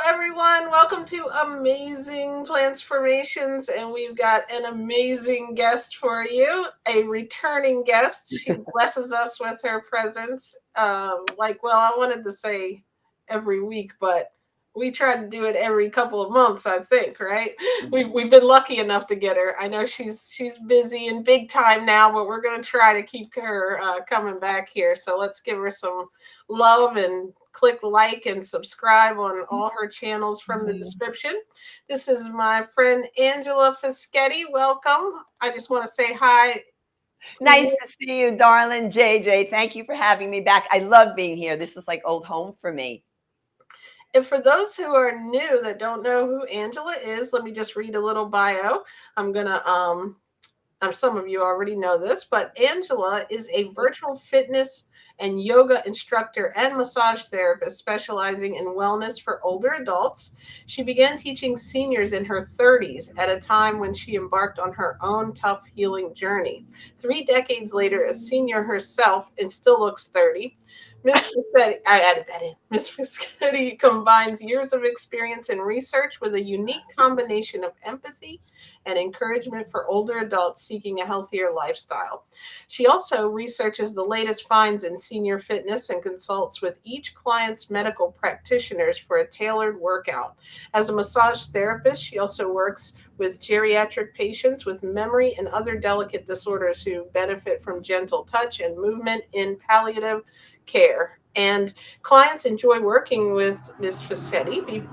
everyone. Welcome to Amazing Plantz4mationz, and we've got an amazing guest for you, a returning guest. She blesses us with her presence. I wanted to say every week, but we try to do it every couple of months, I think, right? We've been lucky enough to get her. I know she's busy and big time now, but we're going to try to keep her coming back here. So let's give her some love and click like and subscribe on all her channels from the description. This is my friend Angela Fischetti. Welcome. I just want to say hi. Nice to see you, darling JJ. Thank you for having me back. I love being here. This is like old home for me. And for those who are new that don't know who Angela is, let me just read a little bio. Some of you already know this, but Angela is a virtual fitness and yoga instructor and massage therapist specializing in wellness for older adults. She began teaching seniors in her 30s at a time when she embarked on her own tough healing journey. 3 decades later, a senior herself and still looks 30, Miss Fischetti, I added that in. Miss Fischetti combines years of experience in research with a unique combination of empathy and encouragement for older adults seeking a healthier lifestyle. She also researches the latest finds in senior fitness and consults with each client's medical practitioners for a tailored workout. As a massage therapist, she also works with geriatric patients with memory and other delicate disorders who benefit from gentle touch and movement in palliative care. And clients enjoy working with Ms. Fischetti,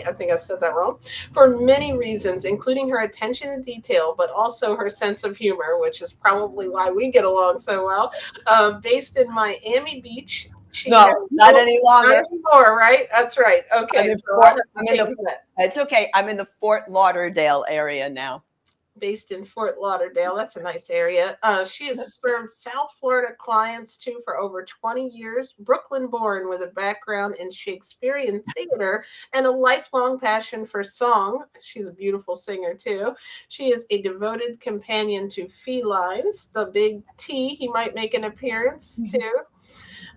I think I said that wrong, for many reasons, including her attention to detail, but also her sense of humor, which is probably why we get along so well. Based in Miami Beach, Not any longer. Not anymore, right? That's right. Okay, it's okay. I'm in the Fort Lauderdale area now. Based in Fort Lauderdale. That's a nice area. She has served South Florida clients too for over 20 years. Brooklyn born with a background in Shakespearean theater and a lifelong passion for song. She's a beautiful singer too. She is a devoted companion to felines. The big T, he might make an appearance too.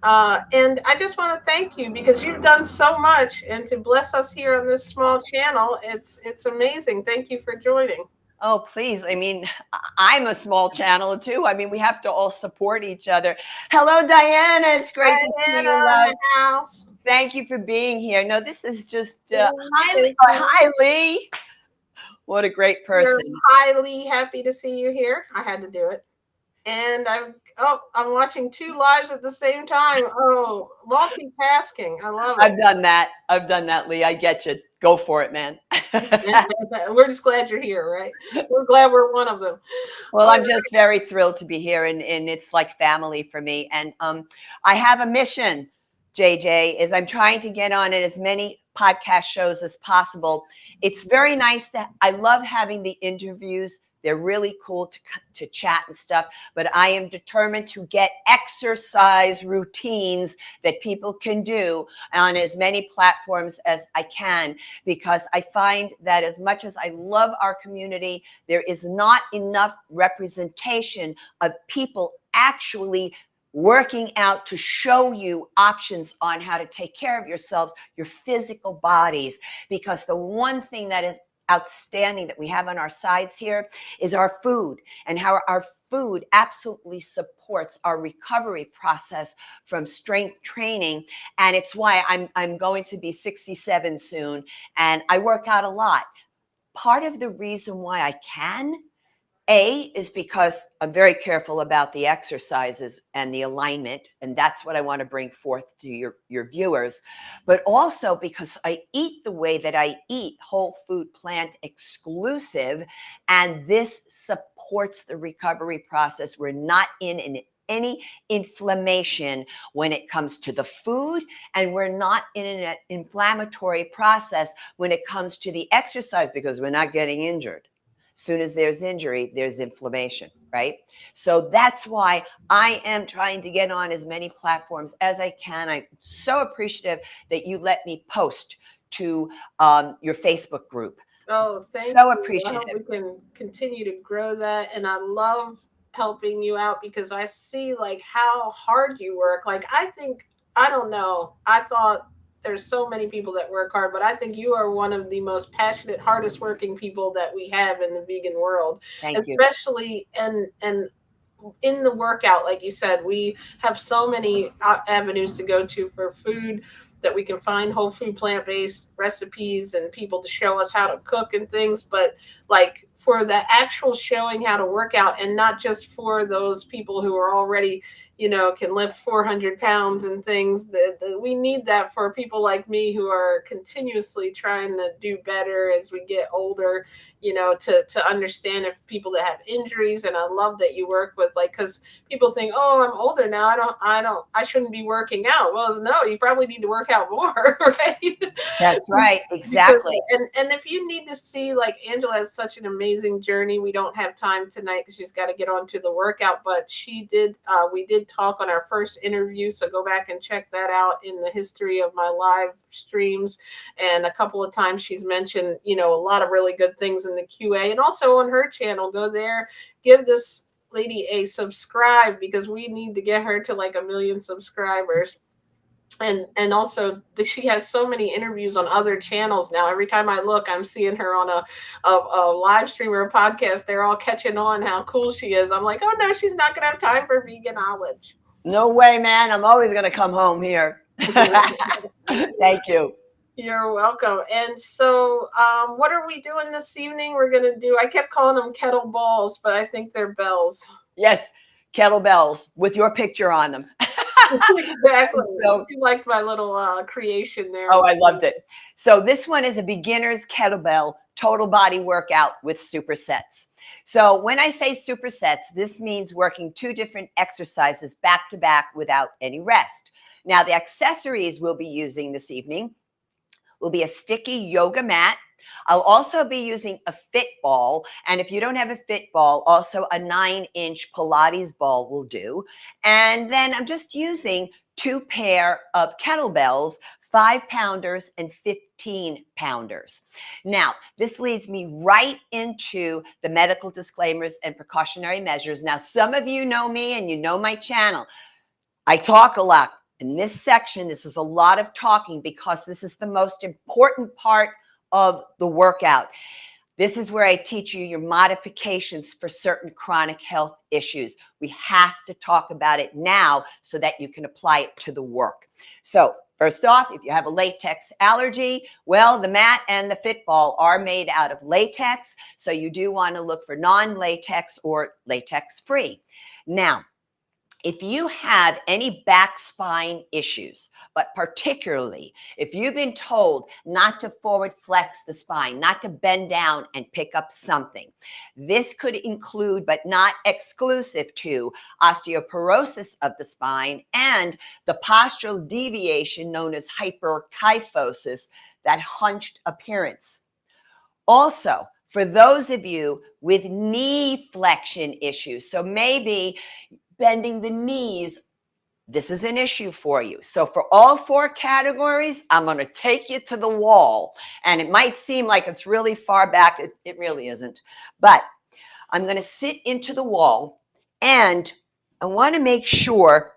And I just want to thank you because you've done so much, and to bless us here on this small channel, it's amazing. Thank you for joining. Oh, please. I mean, I'm a small channel too. I mean, we have to all support each other. Hello, Diana. It's great to see you, love. House. Thank you for being here. No, this is just hi, Lee. What a great person. We're highly happy to see you here. I had to do it. And I'm watching 2 lives at the same time. Oh, multitasking. I love it. I've done that, Lee. I get you. Go for it, man. We're just glad you're here, right? We're glad we're one of them. Well, I'm just very thrilled to be here, and it's like family for me. And I have a mission, JJ, is I'm trying to get on as many podcast shows as possible. It's very nice I love having the interviews. They're really cool to chat and stuff, but I am determined to get exercise routines that people can do on as many platforms as I can, because I find that as much as I love our community, there is not enough representation of people actually working out to show you options on how to take care of yourselves, your physical bodies, because the one thing that is outstanding that we have on our sides here is our food, and how our food absolutely supports our recovery process from strength training. And it's why I'm going to be 67 soon, and I work out a lot. Part of the reason why I can, is because I'm very careful about the exercises and the alignment, and that's what I want to bring forth to your viewers. But also because I eat the way that I eat, whole food, plant exclusive, and this supports the recovery process. We're not in any inflammation when it comes to the food, and we're not in an inflammatory process when it comes to the exercise, because we're not getting injured. Soon as there's injury, there's inflammation, right? So that's why I am trying to get on as many platforms as I can. I'm so appreciative that you let me post to your Facebook group. Oh, thank you. So appreciative. I hope we can continue to grow that. And I love helping you out because I see like how hard you work. Like, I don't know. I thought there's so many people that work hard, but I think you are one of the most passionate, hardest working people that we have in the vegan world, Thank you. especially and in the workout. Like you said, we have so many avenues to go to for food, that we can find whole food plant-based recipes and people to show us how to cook and things, but like for the actual showing how to work out, and not just for those people who are already, can lift 400 pounds and things, that we need that for people like me who are continuously trying to do better as we get older, to understand if people that have injuries. And I love that you work with, like, because people think, oh, I'm older now, I shouldn't be working out. Well, no, you probably need to work out more, right? That's right. Because Exactly. and if you need to see, like, Angela has such an amazing journey. We don't have time tonight because she's got to get on to the workout, but we did talk on our first interview, so go back and check that out in the history of my live streams. And a couple of times she's mentioned, a lot of really good things in the QA, and also on her channel. Go there, give this lady a subscribe, because we need to get her to like 1 million subscribers. And also she has so many interviews on other channels now. Every time I look, I'm seeing her on a live stream or a podcast. They're all catching on how cool she is. I'm like, oh no, she's not gonna have time for vegan knowledge. No way, man. I'm always going to come home here. Thank you. You're welcome. And so what are we doing this evening? I kept calling them kettleballs, but I think they're bells. Yes, kettlebells with your picture on them. Exactly. So, You liked my little creation there. oh, I loved it. So this one is a beginner's kettlebell total body workout with supersets. So when I say supersets, this means working 2 different exercises back to back without any rest. Now, the accessories we'll be using this evening will be a sticky yoga mat. I'll also be using a Fitball. And if you don't have a Fitball, also a 9-inch Pilates ball will do. And then I'm just using 2 pair of kettlebells, 5-pounders and 15-pounders. Now, this leads me right into the medical disclaimers and precautionary measures. Now, some of you know me and you know my channel. I talk a lot. In this section, this is a lot of talking because this is the most important part of the workout. This is where I teach you your modifications for certain chronic health issues. We have to talk about it now so that you can apply it to the work. So first off, if you have a latex allergy, well, the mat and the Fitball are made out of latex. So you do want to look for non-latex or latex-free. Now, if you have any back spine issues, but particularly if you've been told not to forward flex the spine, not to bend down and pick up something, this could include, but not exclusive to, osteoporosis of the spine and the postural deviation known as hyperkyphosis, that hunched appearance. Also, for those of you with knee flexion issues, so maybe bending the knees, this is an issue for you. So for all 4 categories, I'm going to take you to the wall. And it might seem like it's really far back. It really isn't. But I'm going to sit into the wall, and I want to make sure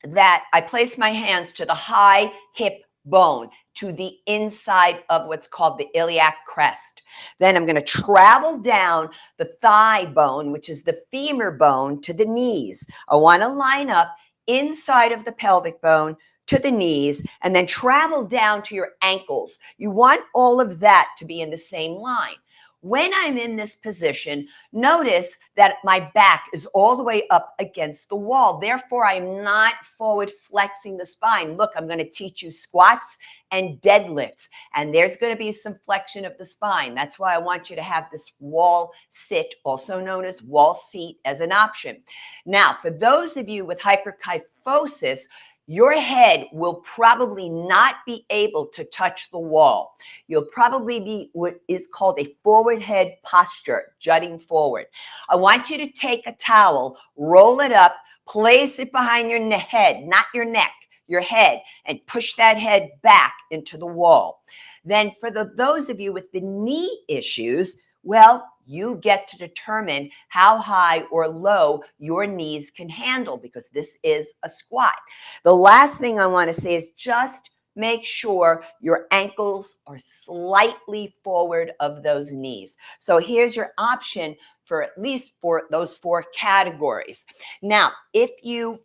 that I place my hands to the high hip bone, to the inside of what's called the iliac crest. Then I'm going to travel down the thigh bone, which is the femur bone, to the knees. I want to line up inside of the pelvic bone to the knees, and then travel down to your ankles. You want all of that to be in the same line. When I'm in this position, notice that my back is all the way up against the wall. Therefore, I'm not forward flexing the spine. Look, I'm going to teach you squats and deadlifts, and there's going to be some flexion of the spine. That's why I want you to have this wall sit, also known as wall seat, as an option. Now, for those of you with hyperkyphosis, your head will probably not be able to touch the wall. You'll probably be what is called a forward head posture, jutting forward. I want you to take a towel, roll it up, place it behind your head, not your neck, your head, and push that head back into the wall. Then for those of you with the knee issues, well, you get to determine how high or low your knees can handle, because this is a squat. The last thing I want to say is just make sure your ankles are slightly forward of those knees. So here's your option for at least for those 4 categories. Now, if you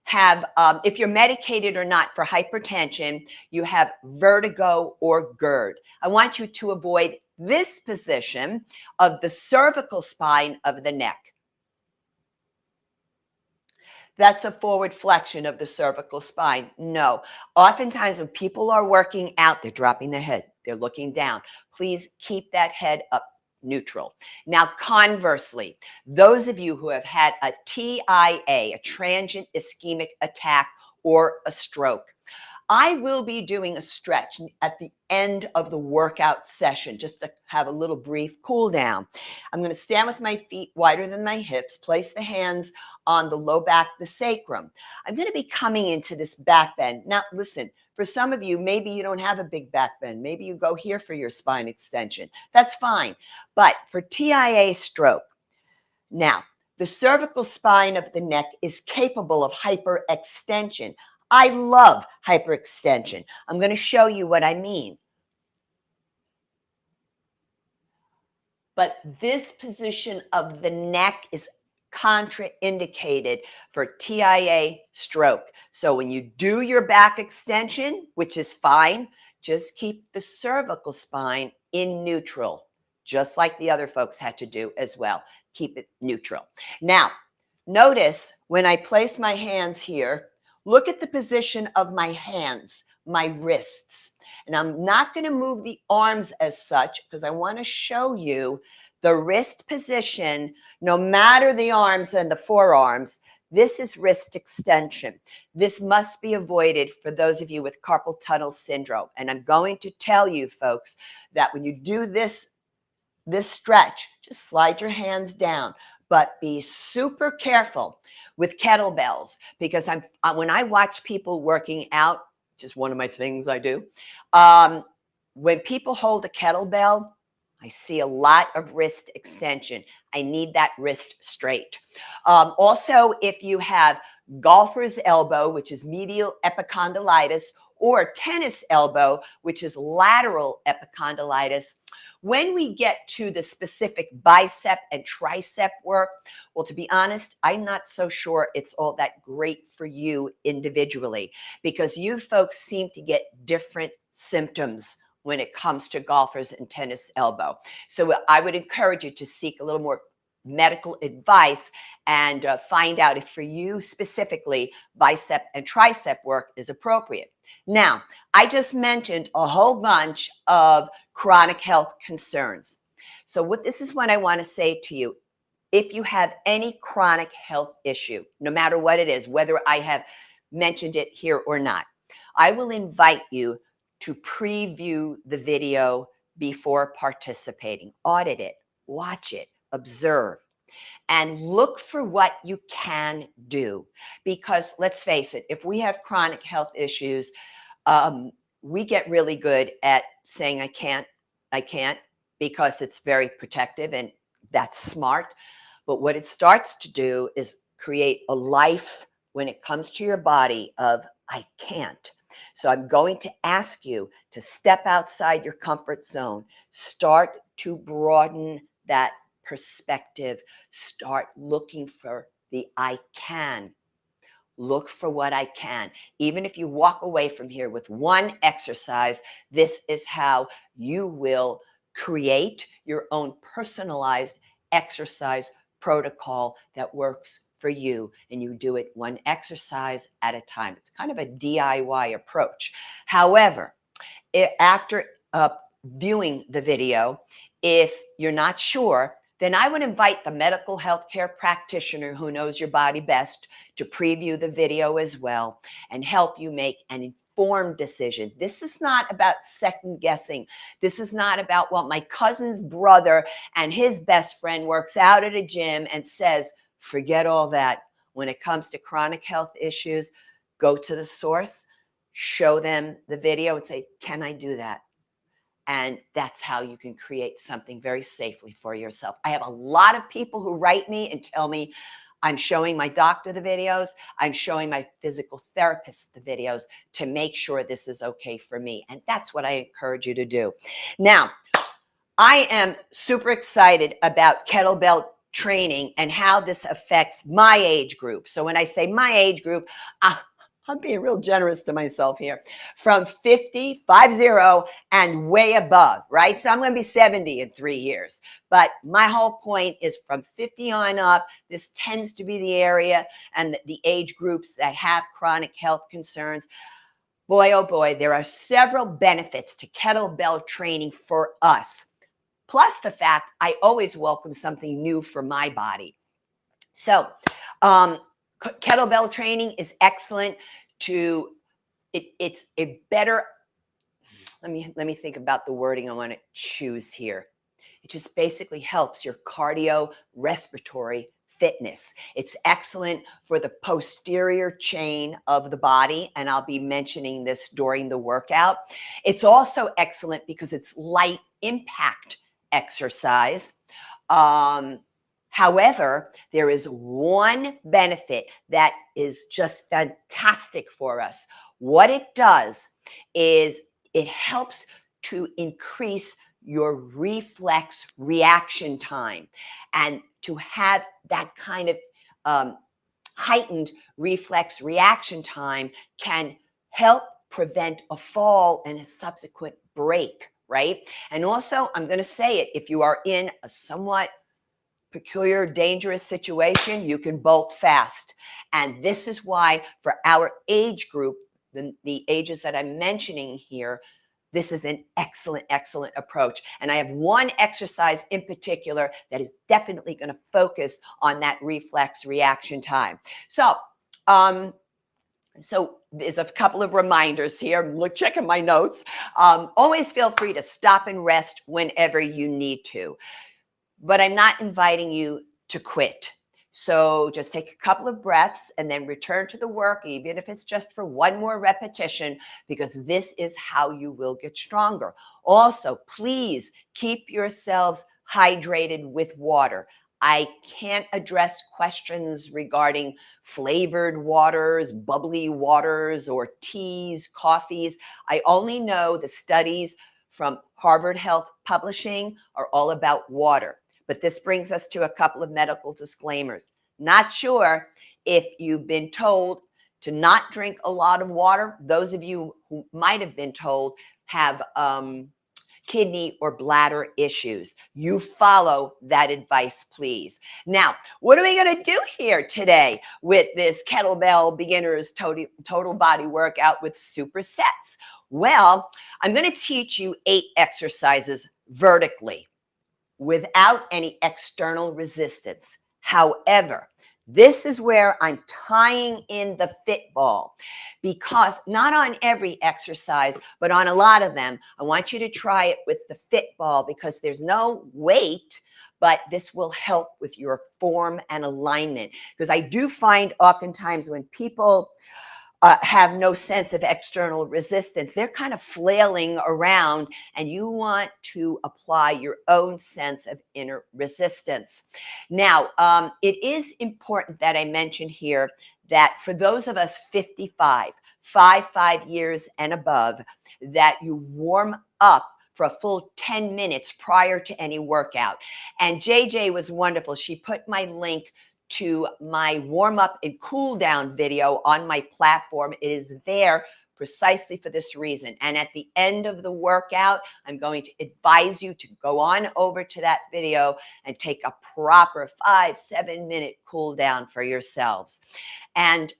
have, if you're medicated or not for hypertension, you have vertigo or GERD. I want you to avoid this position of the cervical spine of the neck. That's a forward flexion of the cervical spine. No. Oftentimes when people are working out, they're dropping their head. They're looking down. Please keep that head up neutral. Now, conversely, those of you who have had a TIA, a transient ischemic attack, or a stroke, I will be doing a stretch at the end of the workout session just to have a little brief cool down. I'm going to stand with my feet wider than my hips, place the hands on the low back, the sacrum. I'm going to be coming into this back bend. Now, listen, for some of you, maybe you don't have a big back bend. Maybe you go here for your spine extension. That's fine. But for TIA stroke, now, the cervical spine of the neck is capable of hyperextension. I love hyperextension. I'm going to show you what I mean. But this position of the neck is contraindicated for TIA stroke. So when you do your back extension, which is fine, just keep the cervical spine in neutral, just like the other folks had to do as well. Keep it neutral. Now, notice when I place my hands here, look at the position of my hands, my wrists. And I'm not going to move the arms as such because I want to show you the wrist position, no matter the arms and the forearms. This is wrist extension. This must be avoided for those of you with carpal tunnel syndrome. And I'm going to tell you, folks, that when you do this stretch, just slide your hands down, but be super careful with kettlebells because when I watch people working out, which is one of my things I do, when people hold a kettlebell, I see a lot of wrist extension. I need that wrist straight. Also, if you have golfer's elbow, which is medial epicondylitis, or tennis elbow, which is lateral epicondylitis, when we get to the specific bicep and tricep work, well, to be honest, I'm not so sure it's all that great for you individually because you folks seem to get different symptoms when it comes to golfers and tennis elbow. So I would encourage you to seek a little more medical advice and find out if for you specifically bicep and tricep work is appropriate. Now, I just mentioned a whole bunch of chronic health concerns. So this is what I want to say to you. If you have any chronic health issue, no matter what it is, whether I have mentioned it here or not, I will invite you to preview the video before participating. Audit it, watch it, observe, and look for what you can do. Because let's face it, if we have chronic health issues, we get really good at saying, I can't, because it's very protective and that's smart. But what it starts to do is create a life when it comes to your body of, I can't. So I'm going to ask you to step outside your comfort zone, start to broaden that perspective, start looking for the I can. Look for what I can. Even if you walk away from here with one exercise, this is how you will create your own personalized exercise protocol that works for you. And you do it one exercise at a time. It's kind of a DIY approach. However, after viewing the video, if you're not sure, then I would invite the medical healthcare practitioner who knows your body best to preview the video as well and help you make an informed decision. This is not about second guessing. This is not about, well, my cousin's brother and his best friend works out at a gym and says, forget all that. When it comes to chronic health issues, go to the source, show them the video and say, can I do that? And that's how you can create something very safely for yourself. I have a lot of people who write me and tell me, I'm showing my doctor the videos. I'm showing my physical therapist the videos to make sure this is okay for me. And that's what I encourage you to do. Now, I am super excited about kettlebell training and how this affects my age group. So when I say my age group, I'm being real generous to myself here, from 50, and way above, right? So I'm going to be 70 in 3 years. But my whole point is from 50 on up, this tends to be the area and the age groups that have chronic health concerns. Boy, oh boy, there are several benefits to kettlebell training for us. Plus the fact I always welcome something new for my body. So, kettlebell training is excellent it's a better, let me think about the wording I want to choose here. It just basically helps your cardiorespiratory fitness. It's excellent for the posterior chain of the body, and I'll be mentioning this during the workout. It's also excellent because it's light impact exercise. However, there is one benefit that is just fantastic for us. What it does is it helps to increase your reflex reaction time, and to have that kind of heightened reflex reaction time can help prevent a fall and a subsequent break, right? And also, I'm going to say it, if you are in a somewhat peculiar, dangerous situation, you can bolt fast. And this is why for our age group, the ages that I'm mentioning here, this is an excellent, excellent approach. And I have one exercise in particular that is definitely going to focus on that reflex reaction time. So there's a couple of reminders here. Look, checking my notes. Always feel free to stop and rest whenever you need to. But I'm not inviting you to quit. So just take a couple of breaths and then return to the work, even if it's just for one more repetition, because this is how you will get stronger. Also, please keep yourselves hydrated with water. I can't address questions regarding flavored waters, bubbly waters, or teas, coffees. I only know the studies from Harvard Health Publishing are all about water. But this brings us to a couple of medical disclaimers. Not sure if you've been told to not drink a lot of water. Those of you who might have been told have kidney or bladder issues. You follow that advice, please. Now, what are we going to do here today with this kettlebell beginners total body workout with supersets? Well, I'm going to teach you 8 exercises vertically, without any external resistance. However, this is where I'm tying in the Fitball, because not on every exercise, but on a lot of them, I want you to try it with the Fitball, because there's no weight, but this will help with your form and alignment. Because I do find oftentimes when people have no sense of external resistance, they're kind of flailing around, and you want to apply your own sense of inner resistance. Now, it is important that I mention here that for those of us 55 years and above, that you warm up for a full 10 minutes prior to any workout. And JJ was wonderful. She put my link to my warm up and cool down video on my platform. It is there precisely for this reason. And at the end of the workout, I'm going to advise you to go on over to that video and take a proper 5-7 minute cool down for yourselves. And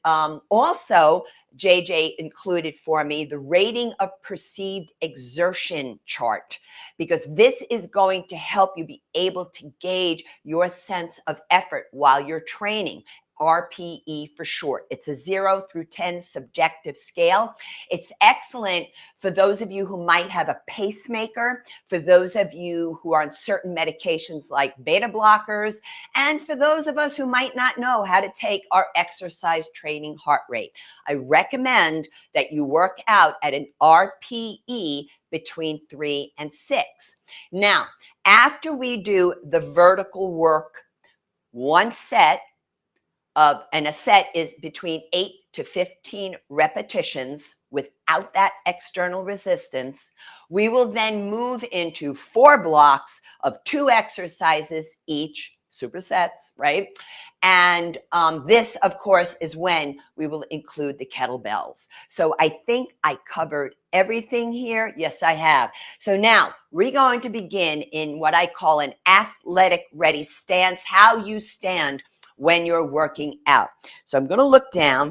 also, JJ included for me the Rating of Perceived Exertion chart, because this is going to help you be able to gauge your sense of effort while you're training. RPE for short. It's a 0 through 10 subjective scale. It's excellent for those of you who might have a pacemaker, for those of you who are on certain medications like beta blockers, and for those of us who might not know how to take our exercise training heart rate. I recommend that you work out at an RPE between 3 and 6. Now, after we do the vertical work, one set, and a set is between 8 to 15 repetitions without that external resistance. We will then move into 4 blocks of 2 exercises each, supersets, right? And this, of course, is when we will include the kettlebells. So I think I covered everything here. Yes, I have. So now we're going to begin in what I call an athletic ready stance, how you stand when you're working out. So I'm going to look down,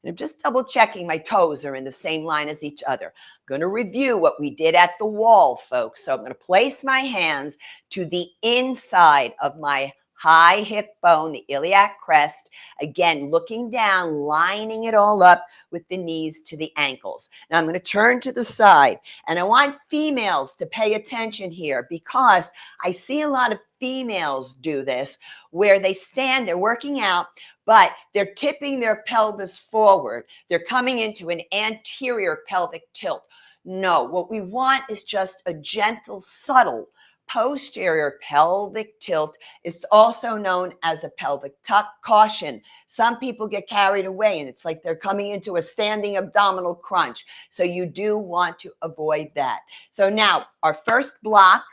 and I'm just double checking my toes are in the same line as each other. I'm going to review what we did at the wall, folks. So I'm going to place my hands to the inside of my high hip bone, the iliac crest. Again, looking down, lining it all up with the knees to the ankles. Now I'm going to turn to the side, and I want females to pay attention here, because I see a lot of females do this where they stand, they're working out, but they're tipping their pelvis forward. They're coming into an anterior pelvic tilt. No, what we want is just a gentle, subtle posterior pelvic tilt. It's also known as a pelvic tuck. Caution, some people get carried away and it's like they're coming into a standing abdominal crunch. So you do want to avoid that. So now our first block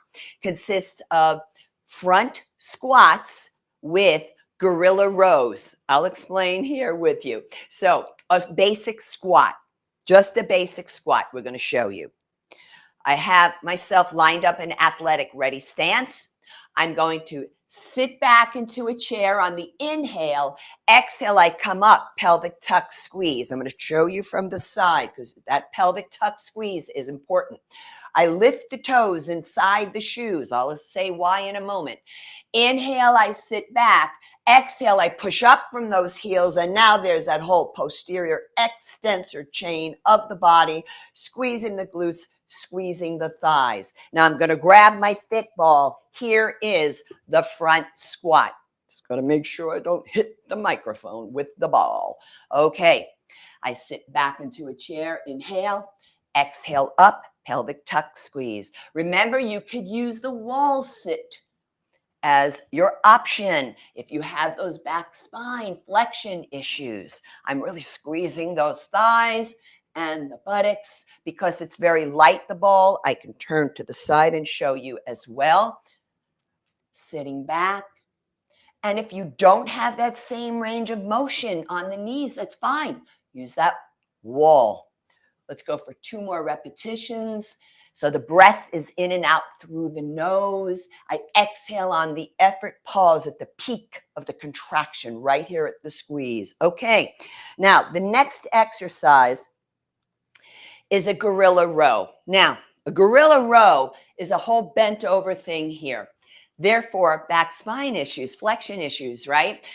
consists of front squats with gorilla rows. I'll explain here with you. So a basic squat, just a basic squat we're going to show you. I have myself lined up in athletic ready stance. I'm going to sit back into a chair on the inhale. Exhale, I come up, pelvic tuck squeeze. I'm going to show you from the side because that pelvic tuck squeeze is important. I lift the toes inside the shoes. I'll say why in a moment. Inhale, I sit back. Exhale, I push up from those heels, and now there's that whole posterior extensor chain of the body, squeezing the glutes, squeezing the thighs. Now I'm going to grab my Fitball. Here is the front squat. Just got to make sure I don't hit the microphone with the ball. Okay, I sit back into a chair, inhale, exhale up, pelvic tuck squeeze. Remember, you could use the wall sit as your option if you have those back spine flexion issues. I'm really squeezing those thighs and the buttocks because it's very light, the ball. I can turn to the side and show you as well. Sitting back. And if you don't have that same range of motion on the knees, that's fine. Use that wall. Let's go for 2 more repetitions. So the breath is in and out through the nose. I exhale on the effort, pause at the peak of the contraction right here at the squeeze. Okay, now the next exercise is a gorilla row. Now, a gorilla row is a whole bent over thing here. Therefore, back spine issues, flexion issues, right?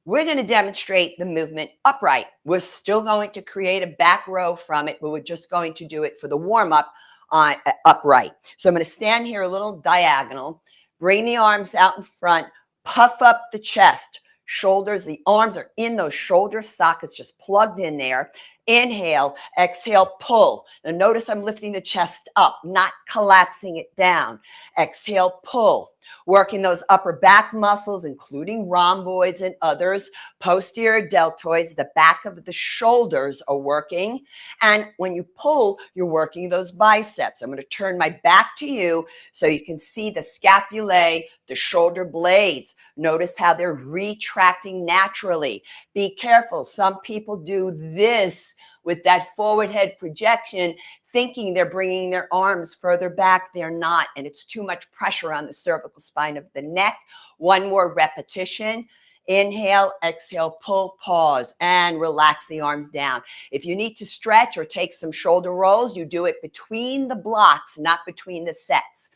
We're going to demonstrate the movement upright. We're still going to create a back row from it, but we're just going to do it for the warm-up on upright. So I'm going to stand here a little diagonal, bring the arms out in front, puff up the chest, shoulders, the arms are in those shoulder sockets, just plugged in there. Inhale, exhale, pull. Now notice I'm lifting the chest up, not collapsing it down. Exhale, pull. Working those upper back muscles, including rhomboids and others, posterior deltoids, the back of the shoulders are working. And when you pull, you're working those biceps. I'm going to turn my back to you so you can see the scapulae, the shoulder blades. Notice how they're retracting naturally. Be careful. Some people do this with that forward head projection, thinking they're bringing their arms further back. They're not, and it's too much pressure on the cervical spine of the neck. 1 more repetition. Inhale, exhale, pull, pause, and relax the arms down. If you need to stretch or take some shoulder rolls, you do it between the blocks, not between the sets.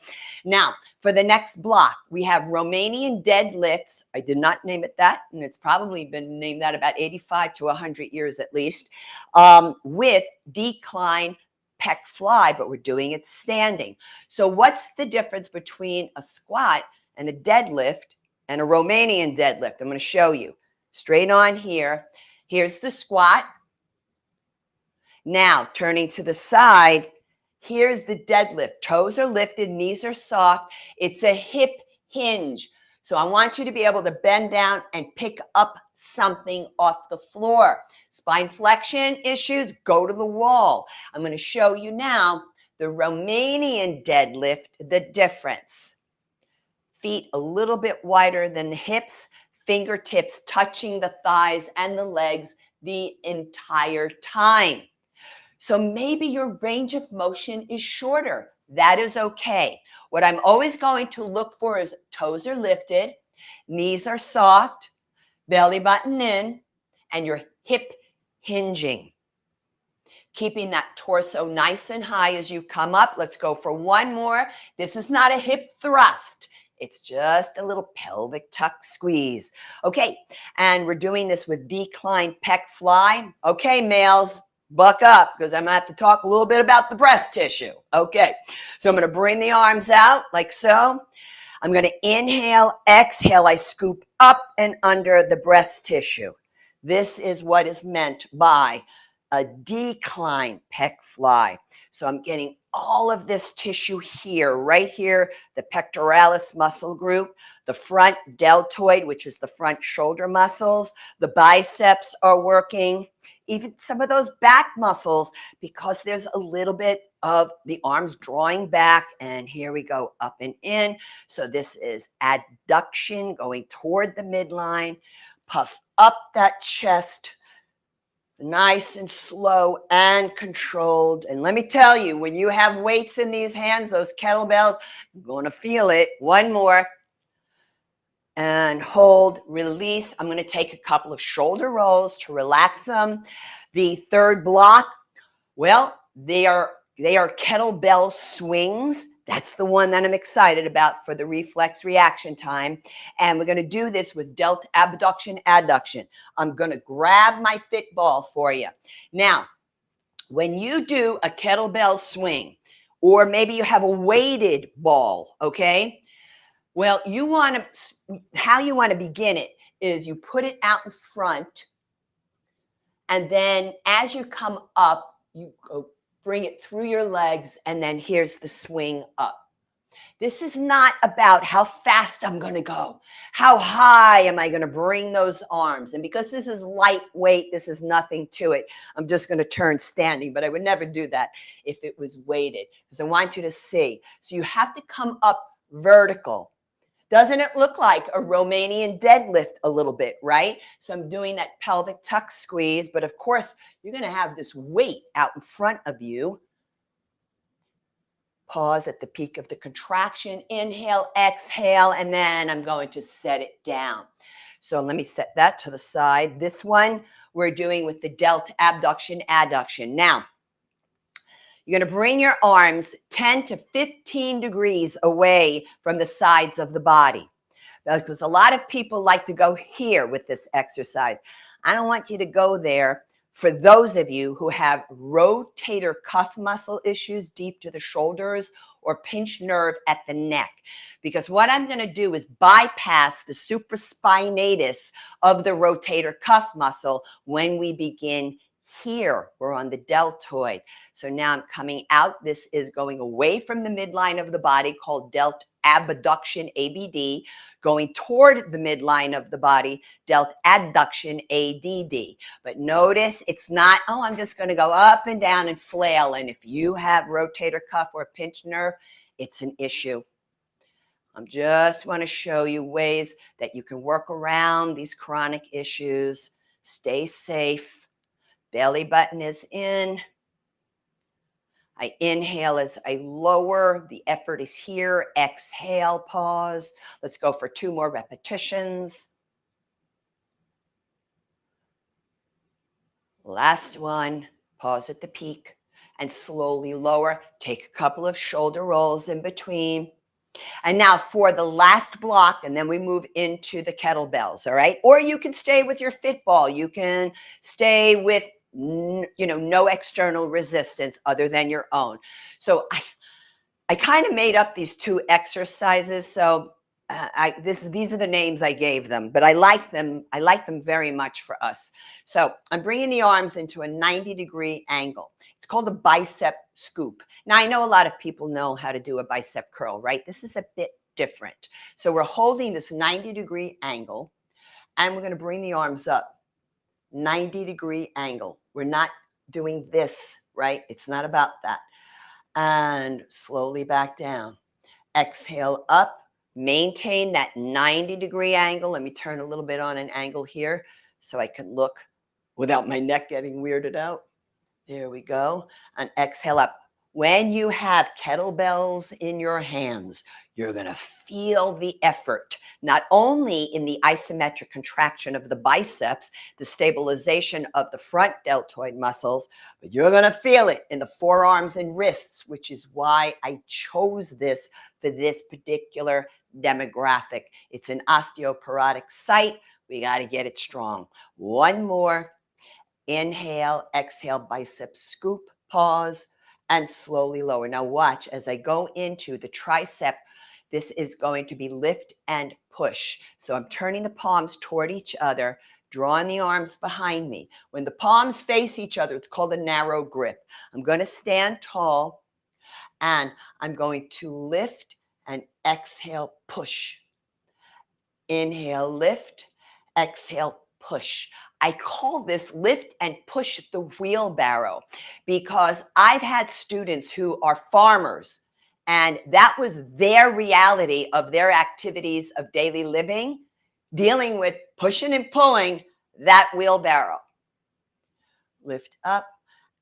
Now, for the next block, we have Romanian deadlifts. I did not name it that, and it's probably been named that about 85 to 100 years at least, with decline pec fly, but we're doing it standing. So what's the difference between a squat and a deadlift and a Romanian deadlift? I'm going to show you. Straight on here. Here's the squat. Now, turning to the side, here's the deadlift. Toes are lifted, knees are soft. It's a hip hinge. So I want you to be able to bend down and pick up something off the floor. Spine flexion issues, go to the wall. I'm going to show you now the Romanian deadlift, the difference. Feet a little bit wider than the hips, fingertips touching the thighs and the legs the entire time. So maybe your range of motion is shorter. That is okay. What I'm always going to look for is toes are lifted, knees are soft, belly button in, and your hip hinging. Keeping that torso nice and high as you come up. Let's go for one more. This is not a hip thrust. It's just a little pelvic tuck squeeze. Okay, and we're doing this with Decline Pec Fly. Okay, males, buck up because I'm going to have to talk a little bit about the breast tissue. Okay, so I'm going to bring the arms out like so. I'm going to inhale, exhale. I scoop up and under the breast tissue. This is what is meant by a decline pec fly. So I'm getting all of this tissue here, right here, the pectoralis muscle group, the front deltoid, which is the front shoulder muscles, the biceps are working, even some of those back muscles, because there's a little bit of the arms drawing back, and here we go, up and in. So this is adduction, going toward the midline, puff up that chest, nice and slow and controlled. And let me tell you, when you have weights in these hands, those kettlebells, you're going to feel it. One more. And hold, release. I'm going to take a couple of shoulder rolls to relax them. The third block, well, they are kettlebell swings. That's the one that I'm excited about for the reflex reaction time. And we're going to do this with Delt, Abduction, Adduction. I'm going to grab my Fitball for you. Now, when you do a kettlebell swing, or maybe you have a weighted ball, okay? Well, how you want to begin it is you put it out in front, and then as you come up, you go bring it through your legs, and then here's the swing up. This is not about how fast I'm going to go. How high am I going to bring those arms? And because this is lightweight, this is nothing to it. I'm just going to turn standing, but I would never do that if it was weighted, because I want you to see. So you have to come up vertical. Doesn't it look like a Romanian deadlift a little bit, right? So I'm doing that pelvic tuck squeeze, but of course, you're going to have this weight out in front of you. Pause at the peak of the contraction, inhale, exhale, and then I'm going to set it down. So let me set that to the side. This one we're doing with the Delt, Abduction, Adduction. Now, you're going to bring your arms 10 to 15 degrees away from the sides of the body, because a lot of people like to go here with this exercise. I don't want you to go there. For those of you who have rotator cuff muscle issues deep to the shoulders or pinched nerve at the neck, because what I'm going to do is bypass the supraspinatus of the rotator cuff muscle when we begin here. We're on the deltoid. So now I'm coming out. This is going away from the midline of the body, called Delt Abduction, ABD, going toward the midline of the body, Delt Adduction, ADD. But notice it's not, oh, I'm just going to go up and down and flail. And if you have rotator cuff or pinched nerve, it's an issue. I just want to show you ways that you can work around these chronic issues. Stay safe. Belly button is in. I inhale as I lower. The effort is here. Exhale, pause. Let's go for 2 more repetitions. Last one. Pause at the peak and slowly lower. Take a couple of shoulder rolls in between. And now for the last block, and then we move into the kettlebells, all right? Or you can stay with your Fitball. You can stay with no external resistance other than your own. So I kind of made up these 2 exercises. So these are the names I gave them, but I like them very much for us. So I'm bringing the arms into a 90-degree angle. It's called a bicep scoop. Now I know a lot of people know how to do a bicep curl, right? This is a bit different. So we're holding this 90-degree angle, and we're going to bring the arms up. 90-degree angle. We're not doing this, right? It's not about that. And slowly back down. Exhale up. Maintain that 90-degree angle. Let me turn a little bit on an angle here so I can look without my neck getting weirded out. There we go. And exhale up. When you have kettlebells in your hands, you're going to feel the effort, not only in the isometric contraction of the biceps, the stabilization of the front deltoid muscles, but you're going to feel it in the forearms and wrists, which is why I chose this for this particular demographic. It's an osteoporotic site. We got to get it strong. One more. Inhale, exhale, bicep scoop, pause, and slowly lower. Now watch as I go into the tricep. This is going to be lift and push. So I'm turning the palms toward each other, drawing the arms behind me. When the palms face each other, it's called a narrow grip. I'm going to stand tall, and I'm going to lift and exhale, push. Inhale, lift, exhale, push. I call this lift and push the wheelbarrow because I've had students who are farmers, and that was their reality of their activities of daily living, dealing with pushing and pulling that wheelbarrow. Lift up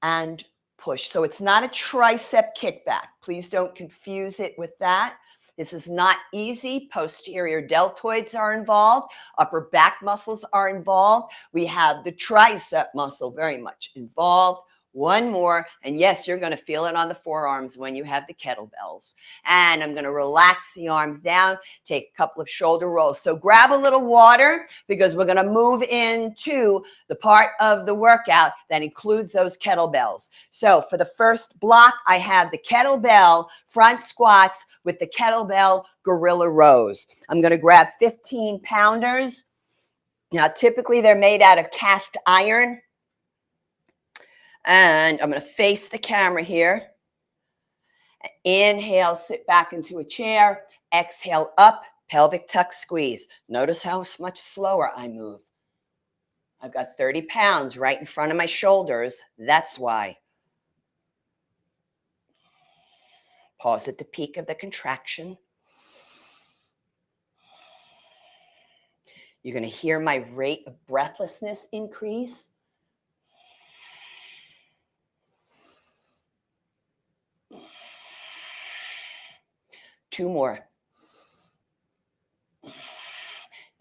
and push. So it's not a tricep kickback. Please don't confuse it with that. This is not easy. Posterior deltoids are involved. Upper back muscles are involved. We have the tricep muscle very much involved. One more. And yes, you're going to feel it on the forearms when you have the kettlebells. And I'm going to relax the arms down, take a couple of shoulder rolls. So grab a little water because we're going to move into the part of the workout that includes those kettlebells. So for the first block, I have the kettlebell front squats with the kettlebell gorilla rows. I'm going to grab 15 pounders. Now, typically they're made out of cast iron. And I'm going to face the camera here. Inhale, sit back into a chair. Exhale up, pelvic tuck squeeze. Notice how much slower I move. I've got 30 pounds right in front of my shoulders. That's why. Pause at the peak of the contraction. You're going to hear my rate of breathlessness increase. Two more.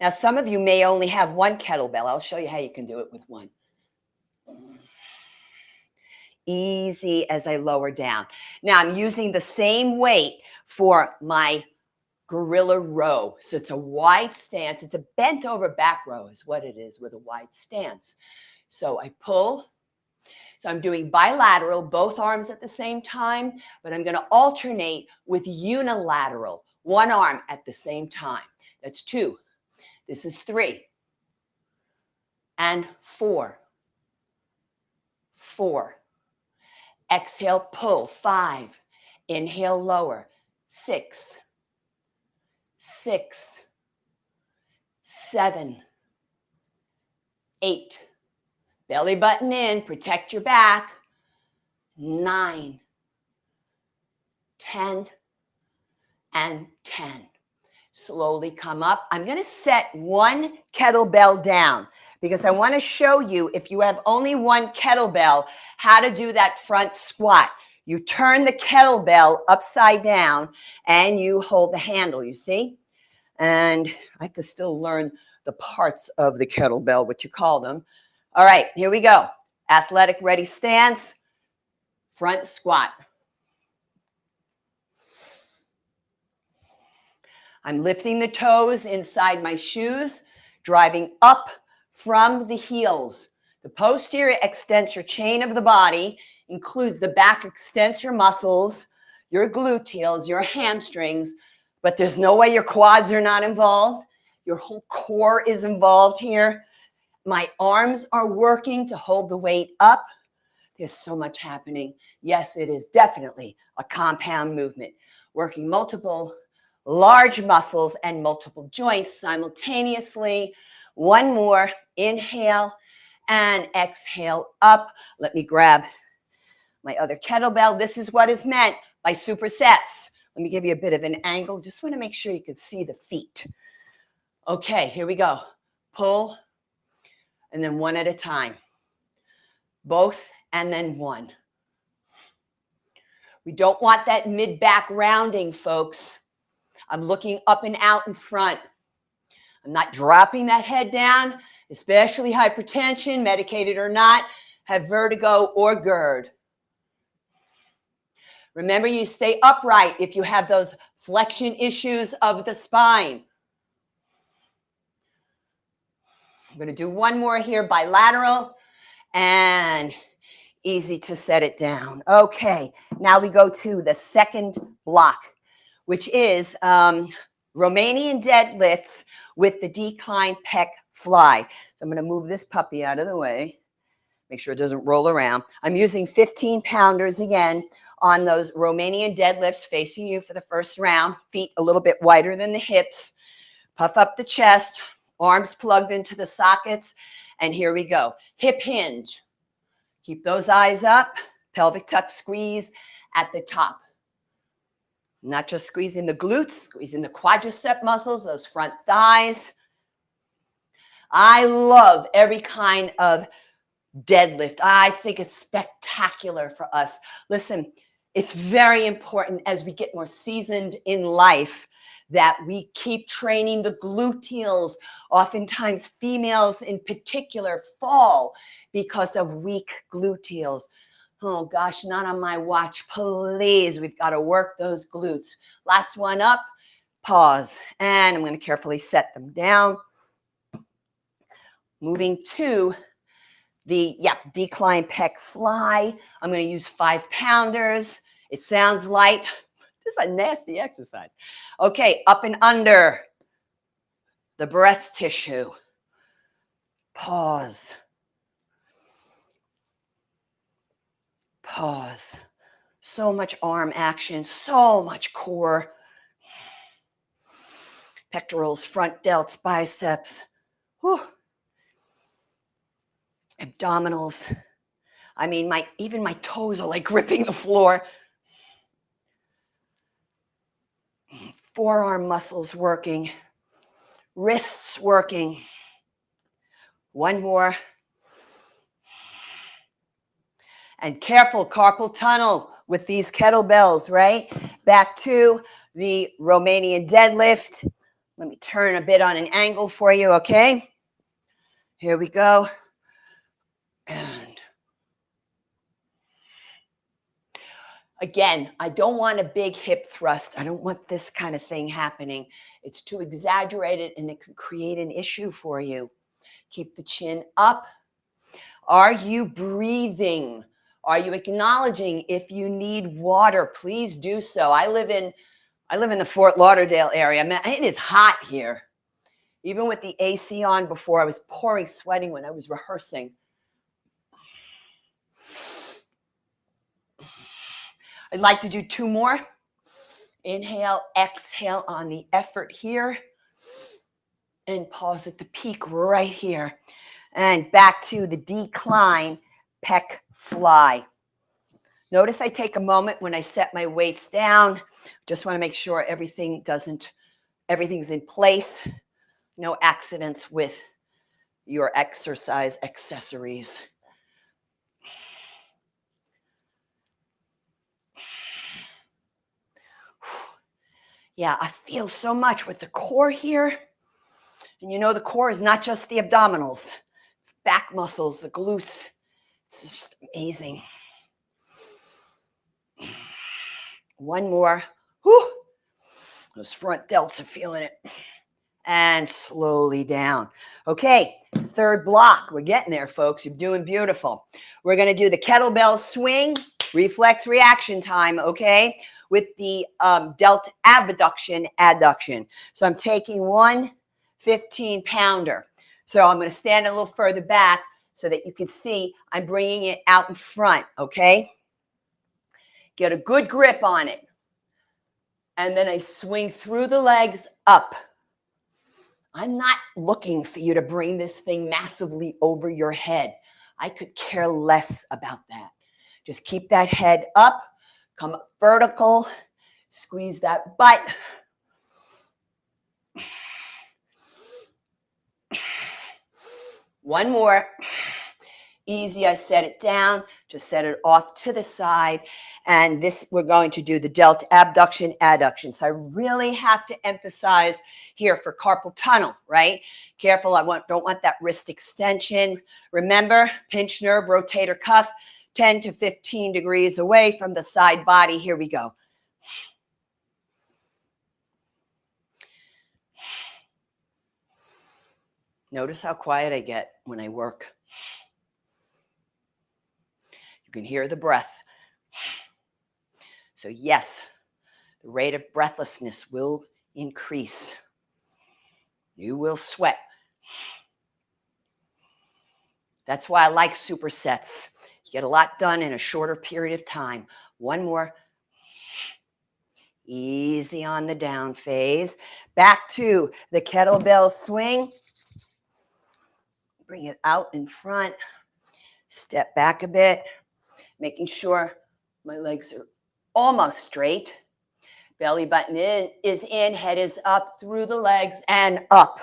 Now, some of you may only have one kettlebell. I'll show you how you can do it with one. Easy as I lower down. Now, I'm using the same weight for my gorilla row. So it's a wide stance. It's a bent over back row is what it is with a wide stance. So I pull. So I'm doing bilateral, both arms at the same time, but I'm going to alternate with unilateral, one arm at the same time. That's 2. This is 3. And 4. 4. Exhale, pull. 5. Inhale, lower. 6. 6. 7. 8. Belly button in, protect your back. 9, 10, and 10. Slowly come up. I'm going to set one kettlebell down because I want to show you, if you have only one kettlebell, how to do that front squat. You turn the kettlebell upside down and you hold the handle, you see? And I have to still learn the parts of the kettlebell, what you call them. All right, here we go. Athletic ready stance, front squat. I'm lifting the toes inside my shoes, driving up from the heels. The posterior extensor chain of the body includes the back extensor muscles, your gluteals, your hamstrings, but there's no way your quads are not involved. Your whole core is involved here. My arms are working to hold the weight up. There's so much happening. Yes, it is definitely a compound movement, working multiple large muscles and multiple joints simultaneously. One more, inhale and exhale up. Let me grab my other kettlebell. This is what is meant by supersets. Let me give you a bit of an angle. Just want to make sure you can see the feet. Okay, here we go. Pull, and then one at a time. Both, and then one. We don't want that mid-back rounding, folks. I'm looking up and out in front. I'm not dropping that head down, especially hypertension, medicated or not, have vertigo or GERD. Remember, you stay upright if you have those flexion issues of the spine. I'm going to do one more here, bilateral, and easy to set it down. Okay, now we go to the second block, which is Romanian deadlifts with the Decline Pec Fly. So I'm going to move this puppy out of the way. Make sure it doesn't roll around. I'm using 15 pounders again on those Romanian deadlifts facing you for the first round. Feet a little bit wider than the hips. Puff up the chest, arms plugged into the sockets. And here we go. Hip hinge. Keep those eyes up. Pelvic tuck squeeze at the top. Not just squeezing the glutes, squeezing the quadricep muscles, those front thighs. I love every kind of deadlift. I think it's spectacular for us. Listen, it's very important as we get more seasoned in life that we keep training the gluteals. Oftentimes females in particular fall because of weak gluteals. Oh gosh, not on my watch, please. We've got to work those glutes. Last one up, pause. And I'm going to carefully set them down. Moving to the Decline Pec Fly. I'm going to use 5 pounders. It sounds light. This is a nasty exercise. Okay, up and under the breast tissue. Pause. Pause. So much arm action, so much core. Pectorals, front delts, biceps. Whew. Abdominals. I mean, even my toes are like gripping the floor. Forearm muscles working. Wrists working. One more. And careful carpal tunnel with these kettlebells, right? Back to the Romanian deadlift. Let me turn a bit on an angle for you, okay? Here we go. And again, I don't want a big hip thrust. I don't want this kind of thing happening. It's too exaggerated and it could create an issue for you. Keep the chin up. Are you breathing? Are you acknowledging if you need water? Please do so. I live in the Fort Lauderdale area. Man, it is hot here. Even with the AC on before, I was pouring sweating when I was rehearsing. I'd like to do 2 more. Inhale, exhale on the effort here. And pause at the peak right here. And back to the Decline Pec Fly. Notice I take a moment when I set my weights down. Just want to make sure everything's in place. No accidents with your exercise accessories. Yeah, I feel so much with the core here. And you know the core is not just the abdominals. It's back muscles, the glutes. It's just amazing. One more. Whew. Those front delts are feeling it. And slowly down. Okay, 3rd block. We're getting there, folks. You're doing beautiful. We're going to do the kettlebell swing, reflex reaction time, okay, with the Delt Abduction, Adduction. So I'm taking one 15-pounder. So I'm going to stand a little further back so that you can see I'm bringing it out in front, okay? Get a good grip on it. And then I swing through the legs up. I'm not looking for you to bring this thing massively over your head. I could care less about that. Just keep that head up, come up vertical, squeeze that butt. One more. Easy, I set it down, just set it off to the side. And this, we're going to do the Delt abduction, adduction. So I really have to emphasize here for carpal tunnel, right? Careful, don't want that wrist extension. Remember, pinch nerve, rotator cuff, 10 to 15 degrees away from the side body. Here we go. Notice how quiet I get when I work. You can hear the breath. So yes, the rate of breathlessness will increase. You will sweat. That's why I like supersets. You get a lot done in a shorter period of time. One more. Easy on the down phase. Back to the kettlebell swing. Bring it out in front. Step back a bit, making sure my legs are almost straight. Belly button is in, head is up through the legs and up.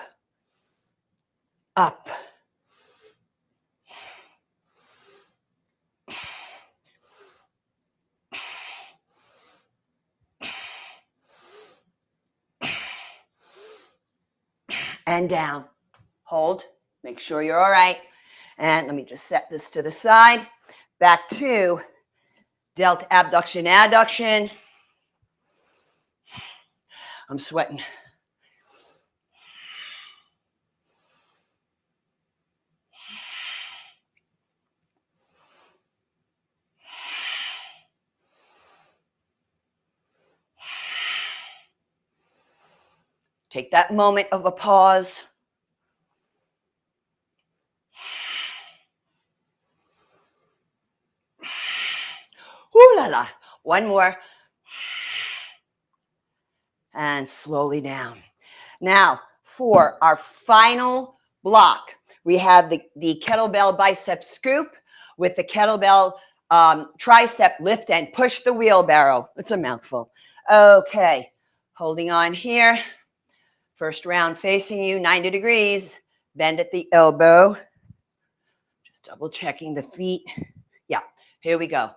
Up. And down. Hold. Make sure you're all right. And let me just set this to the side. Back to Delt abduction, adduction. I'm sweating. Take that moment of a pause. Ooh la la. One more. And slowly down. Now, for our final block, we have the kettlebell bicep scoop with the kettlebell tricep lift and push the wheelbarrow. It's a mouthful. Okay, holding on here. First round facing you, 90 degrees. Bend at the elbow. Just double checking the feet. Yeah, here we go.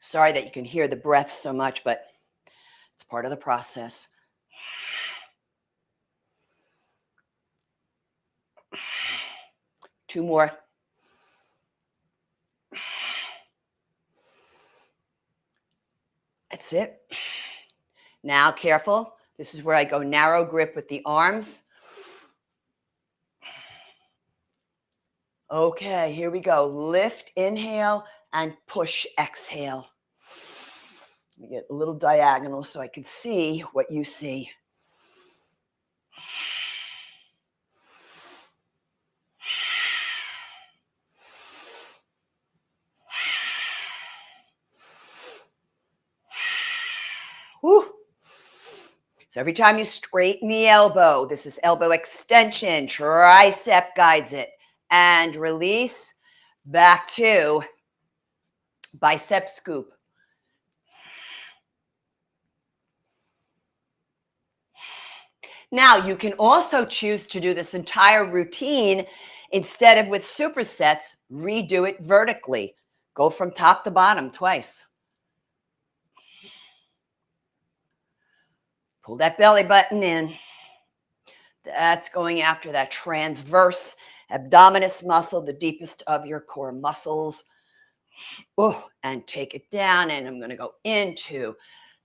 Sorry that you can hear the breath so much, but it's part of the process. Two more. That's it. Now, careful. This is where I go narrow grip with the arms. Okay, here we go. Lift, inhale, and push, exhale. Let me get a little diagonal so I can see what you see. Whew. So every time you straighten the elbow, this is elbow extension, tricep guides it, and release back to bicep scoop. Now, you can also choose to do this entire routine instead of with supersets, redo it vertically. Go from top to bottom twice. Pull that belly button in. That's going after that transverse abdominis muscle, the deepest of your core muscles. Oh, and take it down. And I'm going to go into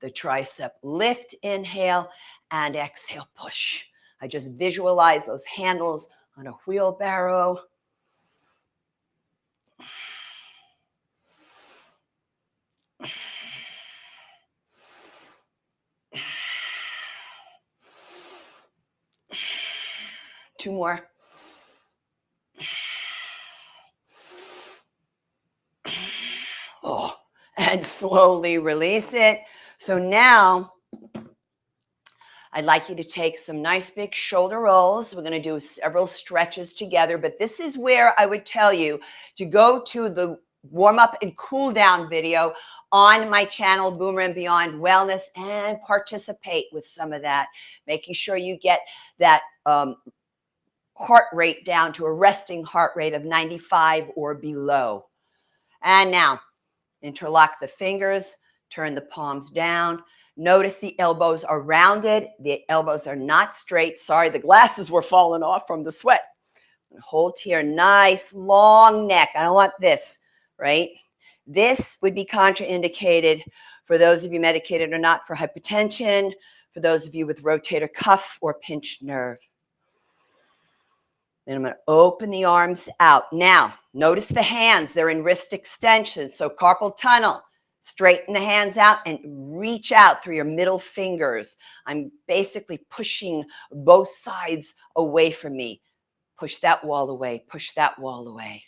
the tricep lift, inhale, and exhale, push. I just visualize those handles on a wheelbarrow. 2 more. Oh, and slowly release it. So now I'd like you to take some nice big shoulder rolls. We're going to do several stretches together, but this is where I would tell you to go to the warm up and cool down video on my channel, Boomer and Beyond Wellness, and participate with some of that, making sure you get that heart rate down to a resting heart rate of 95 or below. And now interlock the fingers, turn the palms down. Notice the elbows are rounded. The elbows are not straight. Sorry, the glasses were falling off from the sweat. Hold here, nice long neck. I don't want this, right? This would be contraindicated for those of you medicated or not for hypertension, for those of you with rotator cuff or pinched nerve. Then I'm going to open the arms out. Now, notice the hands. They're in wrist extension. So carpal tunnel. Straighten the hands out and reach out through your middle fingers. I'm basically pushing both sides away from me. Push that wall away. Push that wall away.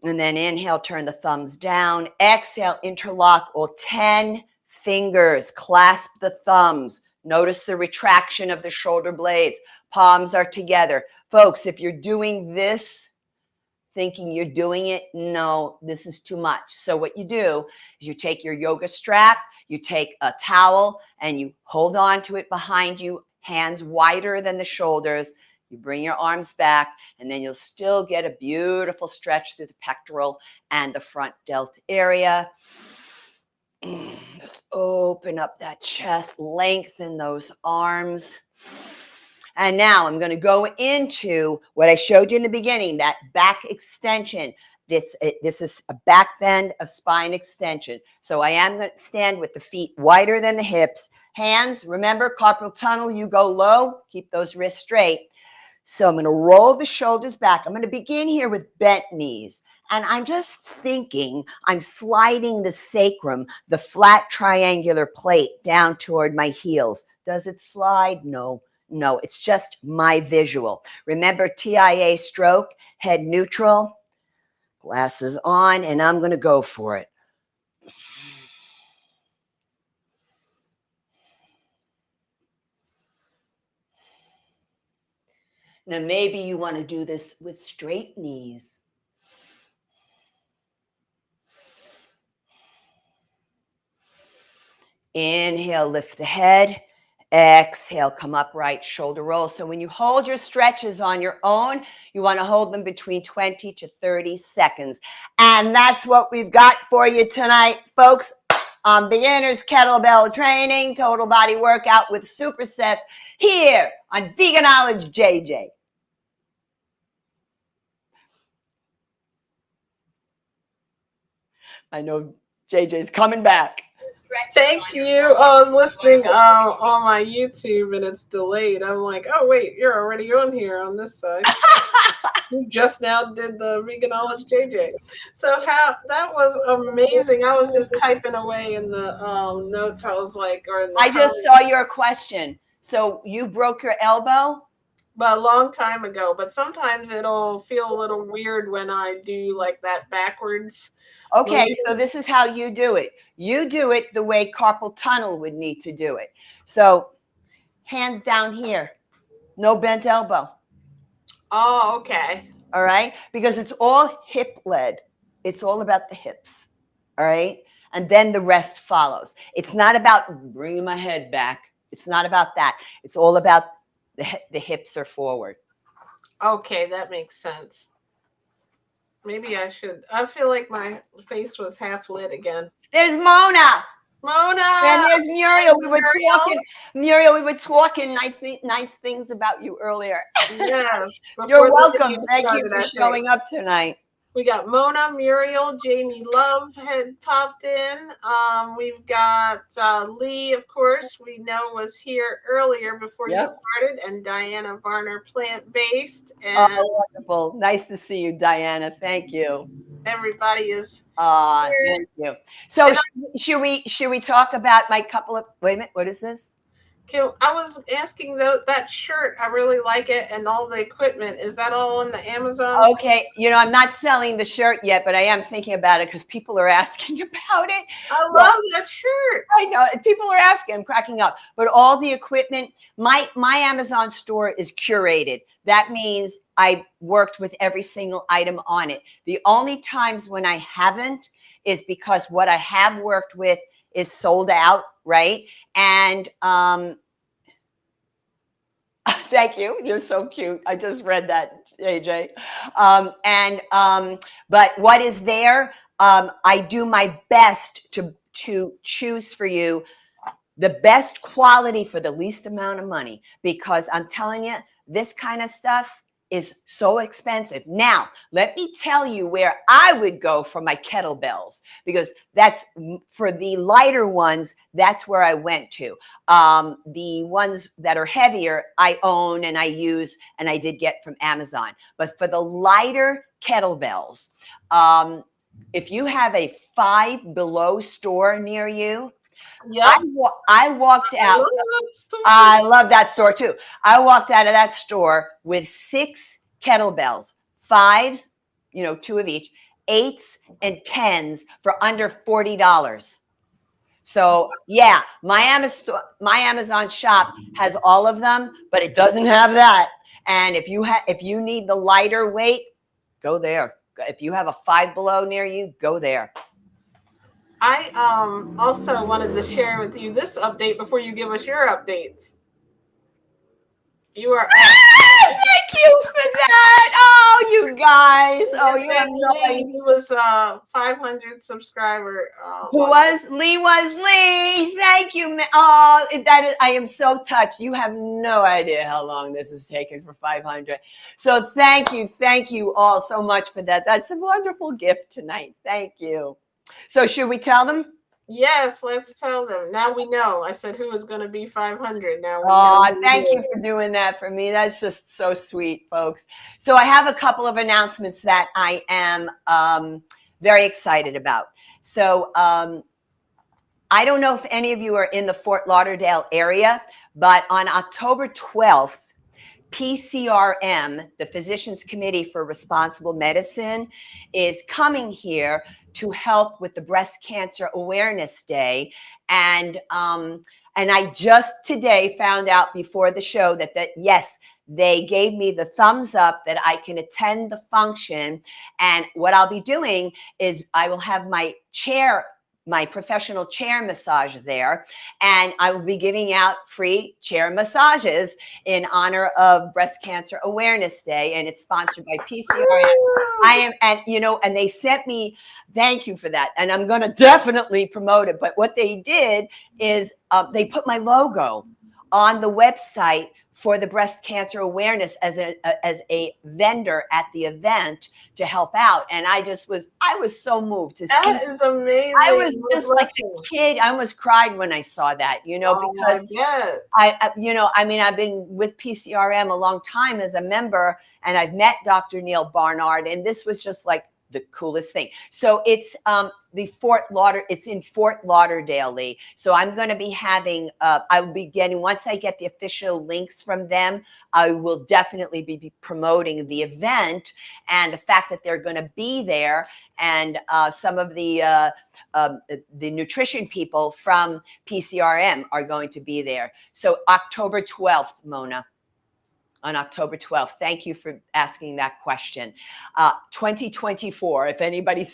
And then inhale, turn the thumbs down. Exhale, interlock all 10 fingers. Clasp the thumbs. Notice the retraction of the shoulder blades. Palms are together. Folks, if you're doing this, thinking you're doing it, no, this is too much. So what you do is you take your yoga strap, you take a towel, and you hold on to it behind you, hands wider than the shoulders. You bring your arms back, and then you'll still get a beautiful stretch through the pectoral and the front delt area. Just open up that chest, lengthen those arms. And now I'm going to go into what I showed you in the beginning, that back extension. This is a back bend, a spine extension. So I am going to stand with the feet wider than the hips. Hands, remember, carpal tunnel, you go low. Keep those wrists straight. So I'm going to roll the shoulders back. I'm going to begin here with bent knees. And I'm just thinking I'm sliding the sacrum, the flat triangular plate, down toward my heels. Does it slide? No. No, it's just my visual. Remember TIA stroke, head neutral, glasses on, and I'm going to go for it. Now, maybe you want to do this with straight knees. Inhale, lift the head. Exhale, come upright, shoulder roll. So when you hold your stretches on your own, you want to hold them between 20 to 30 seconds. And that's what we've got for you tonight, folks. On Beginners Kettlebell Training, total body workout with supersets here on Veganology JJ. I know JJ's coming back. Thank you. I was listening on my YouTube and it's delayed. I'm like, oh wait, you're already on here on this side. You just now did the Veganology JJ. So how that was amazing. I was just typing away in the notes. I was like, or in the I just saw your question. So you broke your elbow? But a long time ago. But sometimes it'll feel a little weird when I do like that backwards. Okay, so this is how you do it. You do it the way carpal tunnel would need to do it. So hands down here, no bent elbow. Oh, okay. All right, because it's all hip led. It's all about the hips. All right, and then the rest follows. It's not about bringing my head back. It's not about that. It's all about the hips are forward. Okay, that makes sense. Maybe I should. I feel like my face was half lit again. There's Mona. Mona. And there's Muriel. Muriel, we were talking nice things about you earlier. Yes. You're welcome. Thank you for showing up tonight. We got Mona, Muriel, Jamie Love had popped in. We've got Lee, of course, we know was here earlier before you started, and Diana Varner, plant-based. And wonderful. Nice to see you, Diana. Thank you. Everybody is thank you. So should we talk about my couple of, wait a minute, what is this? I was asking though, that shirt, I really like it, and all the equipment. Is that all on the Amazons? Okay, I'm not selling the shirt yet, but I am thinking about it because people are asking about it. I Well, love that shirt. I know people are asking. I'm cracking up. But all the equipment, my Amazon store is curated. That means I worked with every single item on it. The only times when I haven't is because what I have worked with is sold out, right? And thank you. You're so cute. I just read that, AJ. But what is there? I do my best to choose for you the best quality for the least amount of money, because I'm telling you, this kind of stuff is so expensive. Now, let me tell you where I would go for my kettlebells, because that's for the lighter ones. That's where I went to. The ones that are heavier, I own and I use, and I did get from Amazon. But for the lighter kettlebells, if you have a Five Below store near you, Yep. I walked out. I love that store too. I walked out of that store with 6 kettlebells, 5s, 2 of each, 8s and 10s for under $40. So yeah, my Amazon shop has all of them, but it doesn't have that. And if you need the lighter weight, go there. If you have a Five Below near you, go there. I also wanted to share with you this update before you give us your updates. You are Thank you for that. Oh, you guys. Oh, you have no idea. He was 500 subscriber. Who was Lee? Was Lee? Thank you. Oh, I am so touched. You have no idea how long this has taken for 500. So thank you all so much for that. That's a wonderful gift tonight. Thank you. So should we tell them? Yes, let's tell them. Now we know. I said who is going to be 500. Now we know. Thank you for doing that for me. That's just so sweet, folks. So I have a couple of announcements that I am very excited about. So I don't know if any of you are in the Fort Lauderdale area, but on October 12th, PCRM, the Physicians Committee for Responsible Medicine, is coming here to help with the Breast Cancer Awareness Day. And I just today found out before the show that yes, they gave me the thumbs up that I can attend the function. And what I'll be doing is I will have my professional chair massage there, and I will be giving out free chair massages in honor of Breast Cancer Awareness Day, and it's sponsored by PCRM. And they sent me, thank you for that, and I'm going to definitely promote it. But what they did is they put my logo on the website for the breast cancer awareness as a vendor at the event to help out. And I was so moved to see. That is amazing. I was just like a kid. I almost cried when I saw that, because I've been with PCRM a long time as a member, and I've met Dr. Neil Barnard, and this was just like the coolest thing. So it's it's in Fort Lauderdale, Lee. So I'm going to be having, I'll be getting, once I get the official links from them, I will definitely be promoting the event and the fact that they're going to be there. And some of the nutrition people from PCRM are going to be there. So October 12th, Mona. On October 12th. Thank you for asking that question. 2024, if anybody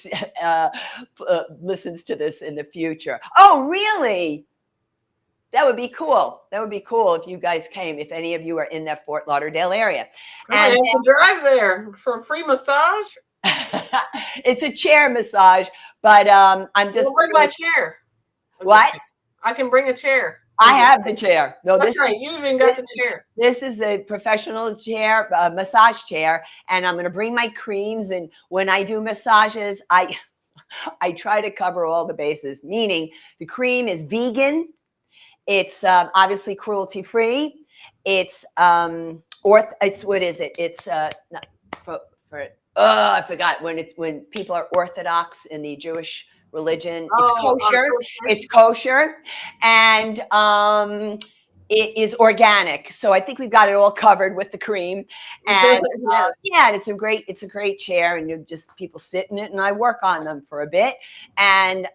listens to this in the future. Oh, really? That would be cool. That would be cool if you guys came, if any of you are in that Fort Lauderdale area. I have to drive there for a free massage. It's a chair massage, but I'm just. Bring my chair. What? I can bring a chair. I have the chair. No, that's right. You even got the chair. This is a professional chair, massage chair, and I'm going to bring my creams. And when I do massages, I try to cover all the bases. Meaning, the cream is vegan. It's obviously cruelty free. It's It's what is it? It's I forgot when people are Orthodox in the Jewish religion. It's kosher. It's kosher. And It is organic, so I think we've got it all covered with the cream. And Yes. yeah, and it's a great chair, and you just people sit in it, and I work on them for a bit. And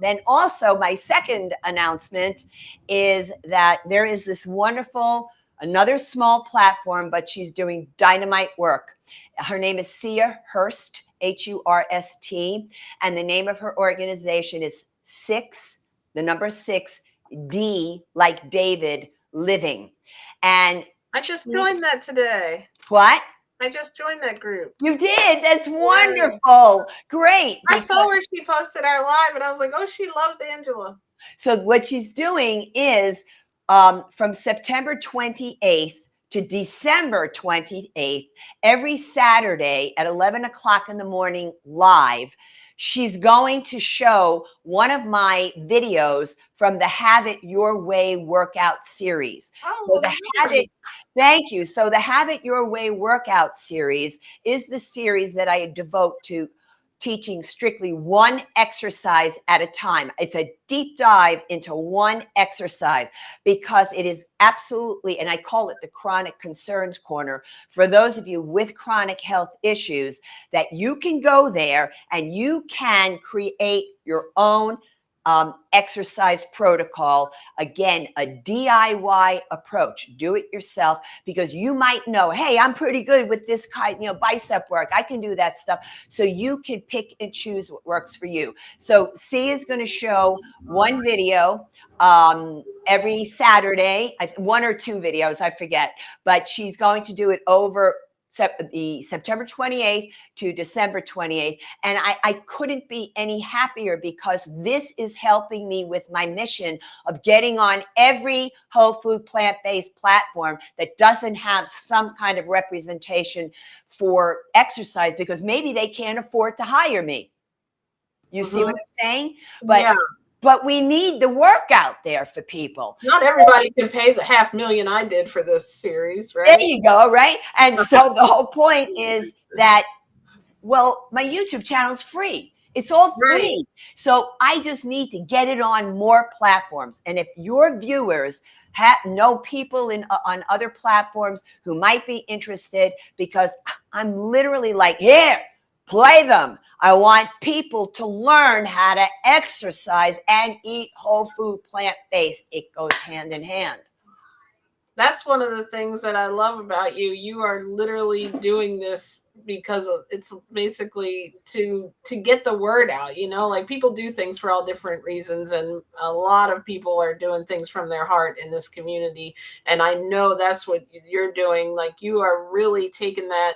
then also my second announcement is that there is this wonderful another small platform, but she's doing dynamite work. Her name is Sia Hurst, Hurst, and the name of her organization is the number 6D, like David, Living. And I just joined that today. what? I just joined that group. You did? That's wonderful. Great. I saw where she posted our live, and I was like, oh, she loves Angela. So what she's doing is from September 28th to December 28th, every Saturday at 11 o'clock in the morning live, she's going to show one of my videos from the Have It Your Way workout series. Oh, thank you. So the Have It Your Way workout series is the series that I devote to teaching strictly one exercise at a time. It's a deep dive into one exercise because it is absolutely, and I call it the chronic concerns corner, for those of you with chronic health issues, that you can go there and you can create your own exercise protocol. Again, a DIY approach. Do it yourself, because you might know, hey, I'm pretty good with this kind, bicep work. I can do that stuff. So you can pick and choose what works for you. So C is going to show one video every Saturday, one or two videos, I forget, but she's going to do it over the September 28th to December 28th. And I couldn't be any happier, because this is helping me with my mission of getting on every whole food plant-based platform that doesn't have some kind of representation for exercise, because maybe they can't afford to hire me. You see what I'm saying? But we need the work out there for people. Not everybody can pay the $500,000 I did for this series, right? There you go, right? And so the whole point is that, well, my YouTube channel is free. It's all free. Right. So I just need to get it on more platforms. And if your viewers know people on other platforms who might be interested, because I'm literally like, here, play them. I want people to learn how to exercise and eat whole food, plant-based. It goes hand in hand. That's one of the things that I love about you. You are literally doing this because it's basically to get the word out, like people do things for all different reasons. And a lot of people are doing things from their heart in this community. And I know that's what you're doing. Like, you are really taking that,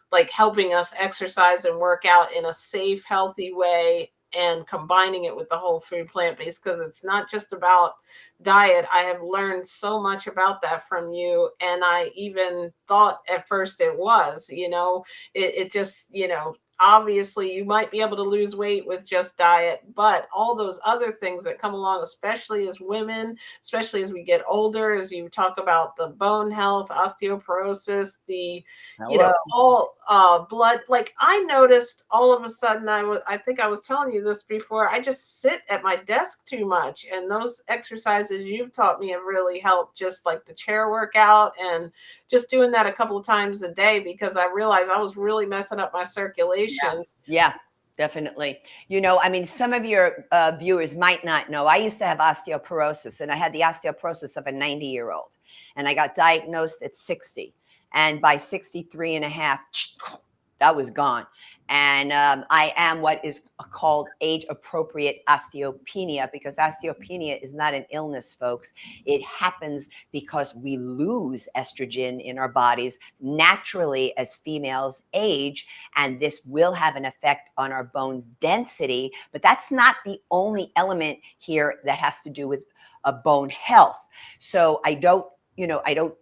like helping us exercise and work out in a safe, healthy way, and combining it with the whole food plant-based, because it's not just about diet. I have learned so much about that from you. And I even thought at first it was, it just, obviously you might be able to lose weight with just diet, but all those other things that come along, especially as women, especially as we get older, as you talk about the bone health, osteoporosis, all blood. Like, I noticed all of a sudden, I think I was telling you this before, I just sit at my desk too much. And those exercises you've taught me have really helped, just like the chair workout and just doing that a couple of times a day, because I realized I was really messing up my circulation. Yeah, definitely. Some of your viewers might not know, I used to have osteoporosis, and I had the osteoporosis of a 90-year-old, and I got diagnosed at 60. And by 63 and a half, that was gone. And I am what is called age-appropriate osteopenia, because osteopenia is not an illness, folks. It happens because we lose estrogen in our bodies naturally as females age, and this will have an effect on our bone density. But that's not the only element here that has to do with bone health. So I don't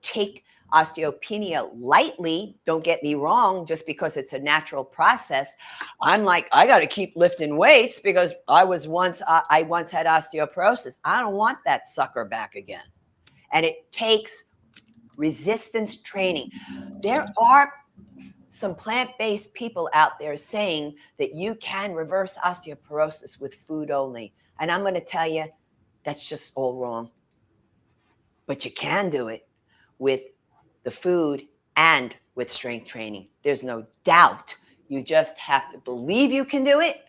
take osteopenia lightly. Don't get me wrong, just because it's a natural process. I'm like, I got to keep lifting weights because I once had osteoporosis. I don't want that sucker back again. And it takes resistance training. There are some plant-based people out there saying that you can reverse osteoporosis with food only. And I'm going to tell you, that's just all wrong. but you can do it with the food and with strength training. There's no doubt. You just have to believe you can do it.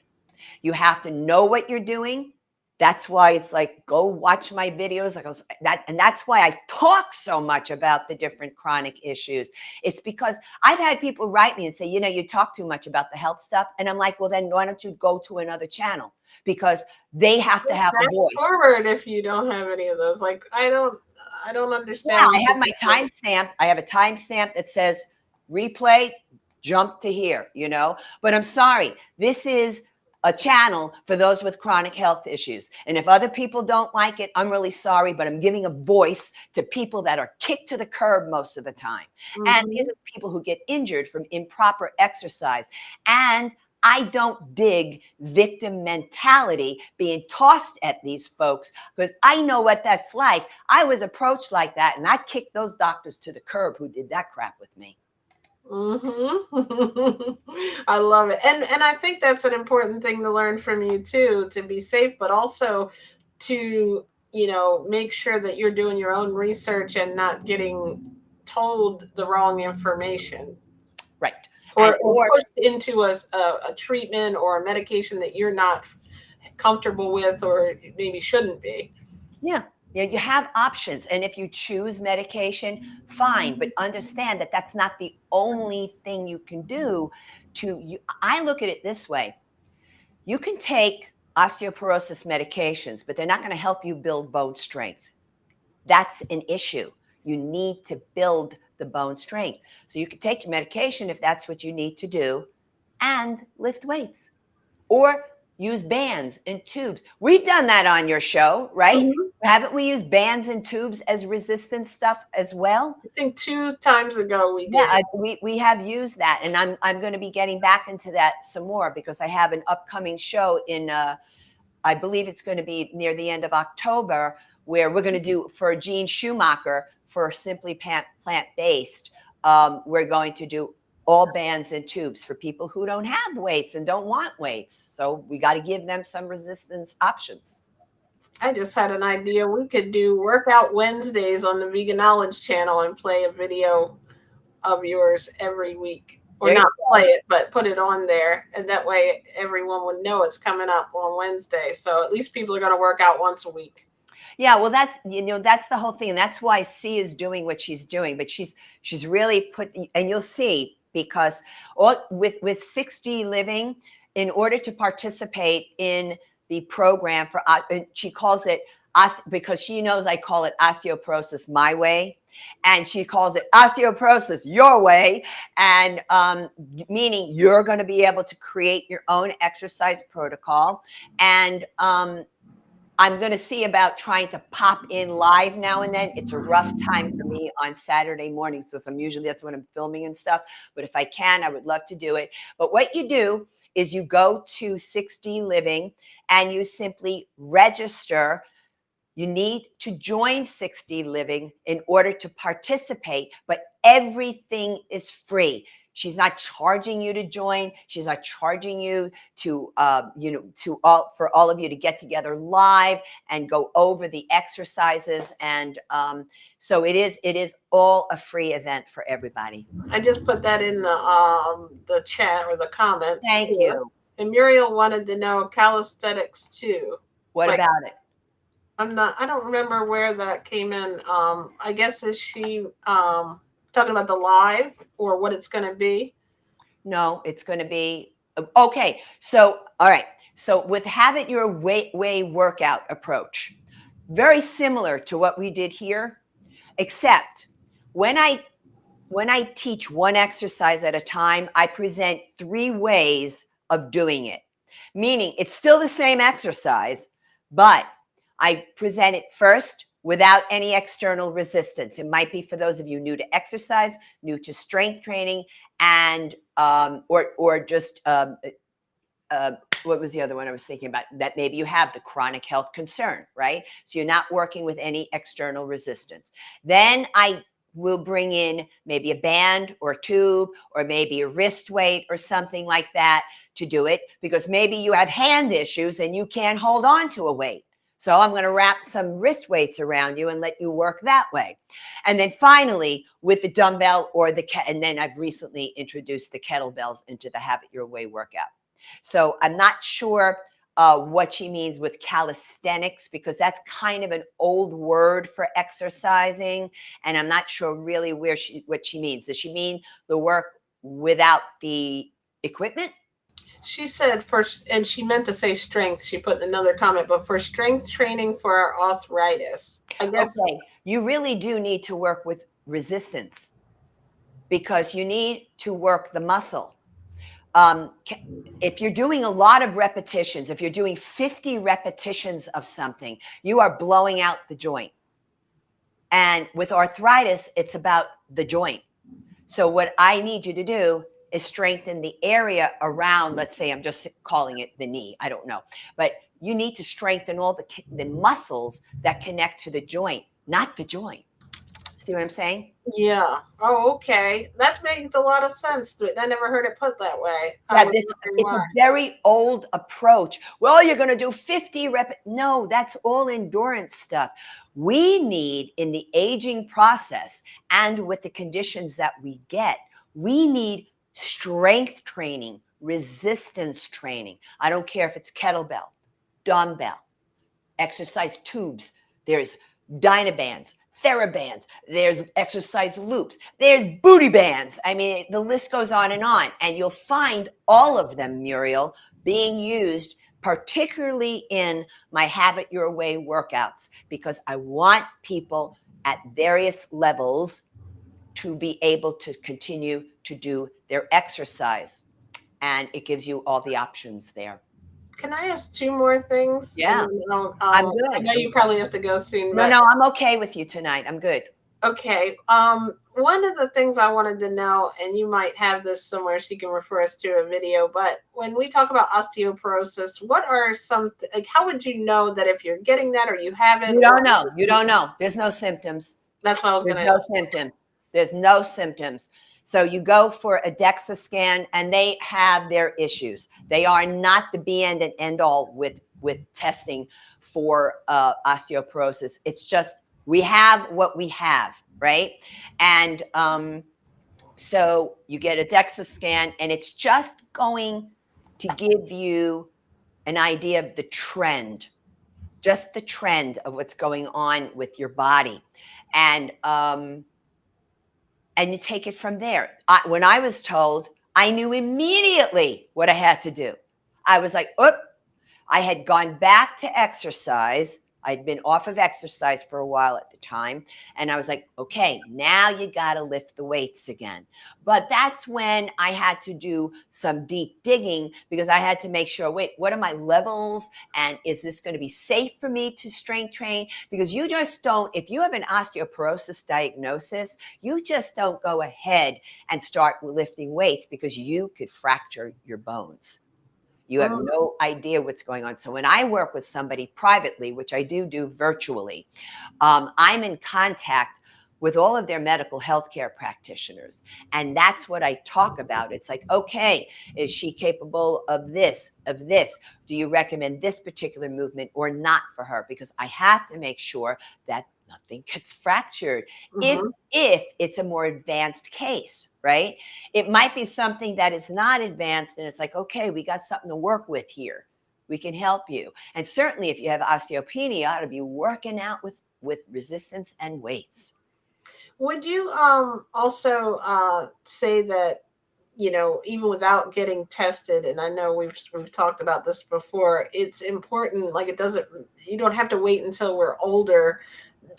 You have to know what you're doing. That's why it's like, go watch my videos. And that's why I talk so much about the different chronic issues. It's because I've had people write me and say, you talk too much about the health stuff. And I'm like, well, then why don't you go to another channel? Because they have to have a voice. Forward if you don't have any of those. Like, I don't understand. Yeah, I have my timestamp. I have a timestamp that says replay, jump to here, But I'm sorry, this is a channel for those with chronic health issues. And if other people don't like it, I'm really sorry, but I'm giving a voice to people that are kicked to the curb most of the time. Mm-hmm. And these are people who get injured from improper exercise. And I don't dig victim mentality being tossed at these folks, because I know what that's like. I was approached like that, and I kicked those doctors to the curb who did that crap with me. Mm-hmm. I love it. And I think that's an important thing to learn from you too, to be safe, but also to, make sure that you're doing your own research and not getting told the wrong information. Right. Or pushed into a treatment or a medication that you're not comfortable with or maybe shouldn't be. Yeah. You have options. And if you choose medication, fine. But understand that that's not the only thing you can do. I look at it this way. You can take osteoporosis medications, but they're not going to help you build bone strength. That's an issue. You need to build the bone strength. So you can take your medication if that's what you need to do and lift weights or use bands and tubes. We've done that on your show, right? Mm-hmm. Haven't we used bands and tubes as resistance stuff as well? I think 2 times ago we did. Yeah, we have used that. And I'm going to be getting back into that some more because I have an upcoming show in, I believe it's going to be near the end of October, where we're going to do for Gene Schumacher for Simply Plant-Based. We're going to do all bands and tubes for people who don't have weights and don't want weights. So we got to give them some resistance options. I just had an idea. We could do Workout Wednesdays on the Vegan Knowledge channel and play a video of yours every week. Or not play it, but put it on there. And that way everyone would know it's coming up on Wednesday. So at least people are going to work out once a week. Yeah, well, that's the whole thing. And that's why C is doing what she's doing. But she's really and you'll see, because with 6D Living, in order to participate in the program she calls it, because she knows I call it osteoporosis my way, and she calls it osteoporosis your way, and meaning you're going to be able to create your own exercise protocol. And I'm going to see about trying to pop in live now and then. It's a rough time for me on Saturday mornings, so that's when I'm filming and stuff. But if I can, I would love to do it. But what you do is you go to 6D Living and you simply register. You need to join 6D Living in order to participate, but everything is free. She's not charging you to join. She's not charging you for all of you to get together live and go over the exercises. And so it is all a free event for everybody. I just put that in the chat or the comments. Thank you. And Muriel wanted to know calisthenics too. What about it? I don't remember where that came in. I guess is she talking about the live or what it's going to be? No, it's going to be okay. So, all right. So with Have It Your Way workout approach, very similar to what we did here, except when I teach one exercise at a time, I present 3 ways of doing it, meaning it's still the same exercise, but I present it first without any external resistance. It might be for those of you new to exercise, new to strength training, and or just what was the other one I was thinking about? That maybe you have the chronic health concern, right? So you're not working with any external resistance. Then I will bring in maybe a band or tube or maybe a wrist weight or something like that to do it, because maybe you have hand issues and you can't hold on to a weight. So I'm going to wrap some wrist weights around you and let you work that way. And then finally, with the dumbbell or and then I've recently introduced the kettlebells into the Have It Your Way workout. So I'm not sure what she means with calisthenics, because that's kind of an old word for exercising. And I'm not sure really what she means. Does she mean the work without the equipment? She said first, and she meant to say strength. She put in another comment, but for strength training for our arthritis, I guess. Okay, you really do need to work with resistance, because you need to work the muscle. If you're doing a lot of repetitions, if you're doing 50 repetitions of something, you are blowing out the joint. And with arthritis, it's about the joint. So what I need you to do is strengthen the area around, let's say I'm just calling it the knee, I don't know, but you need to strengthen all the muscles that connect to the joint, not the joint. See what I'm saying? Yeah. Oh, okay. That makes a lot of sense to it. I never heard it put that way. Yeah, it's a very old approach. Well, you're going to do 50 No, that's all endurance stuff. We need, in the aging process and with the conditions that we get, we need strength training, resistance training. I don't care if it's kettlebell, dumbbell, exercise tubes. There's Dynabands, TheraBands, there's exercise loops, there's booty bands. I mean, the list goes on. And you'll find all of them, Muriel, being used, particularly in my Have It Your Way workouts, because I want people at various levels to be able to continue to do their exercise. And it gives you all the options there. Can I ask two more things? Yeah, I'm good. I know you probably have to go soon. No, I'm okay with you tonight. I'm good. Okay. One of the things I wanted to know, and you might have this somewhere so you can refer us to a video, but when we talk about osteoporosis, what are some, like, how would you know that if you're getting that or you have it? You don't know. You don't know. There's no symptoms. That's what I was going to ask. No symptom. There's no symptoms. So you go for a DEXA scan and they have their issues. They are not the be end and end all with testing for osteoporosis. It's just, we have what we have, right? And so you get a DEXA scan and it's just going to give you an idea of the trend, just the trend of what's going on with your body. And you take it from there. When I was told, I knew immediately what I had to do. I was like, oop, I had gone back to exercise. I'd been off of exercise for a while at the time. And I was like, okay, now you got to lift the weights again. But that's when I had to do some deep digging, because I had to make sure, wait, what are my levels? And is this going to be safe for me to strength train? Because you just don't, if you have an osteoporosis diagnosis, you just don't go ahead and start lifting weights, because you could fracture your bones. You have no idea what's going on. So when I work with somebody privately, which I do virtually, I'm in contact with all of their medical healthcare practitioners. And that's what I talk about. It's like, okay, is she capable of this, of this? Do you recommend this particular movement or not for her? Because I have to make sure that nothing gets fractured. If it's a more advanced case, right? It might be something that is not advanced and it's like, okay, we got something to work with here. We can help you. And certainly if you have osteopenia, you ought to be working out with resistance and weights. Would you also say that, you know, even without getting tested, and I know we've talked about this before, it's important, like you don't have to wait until we're older,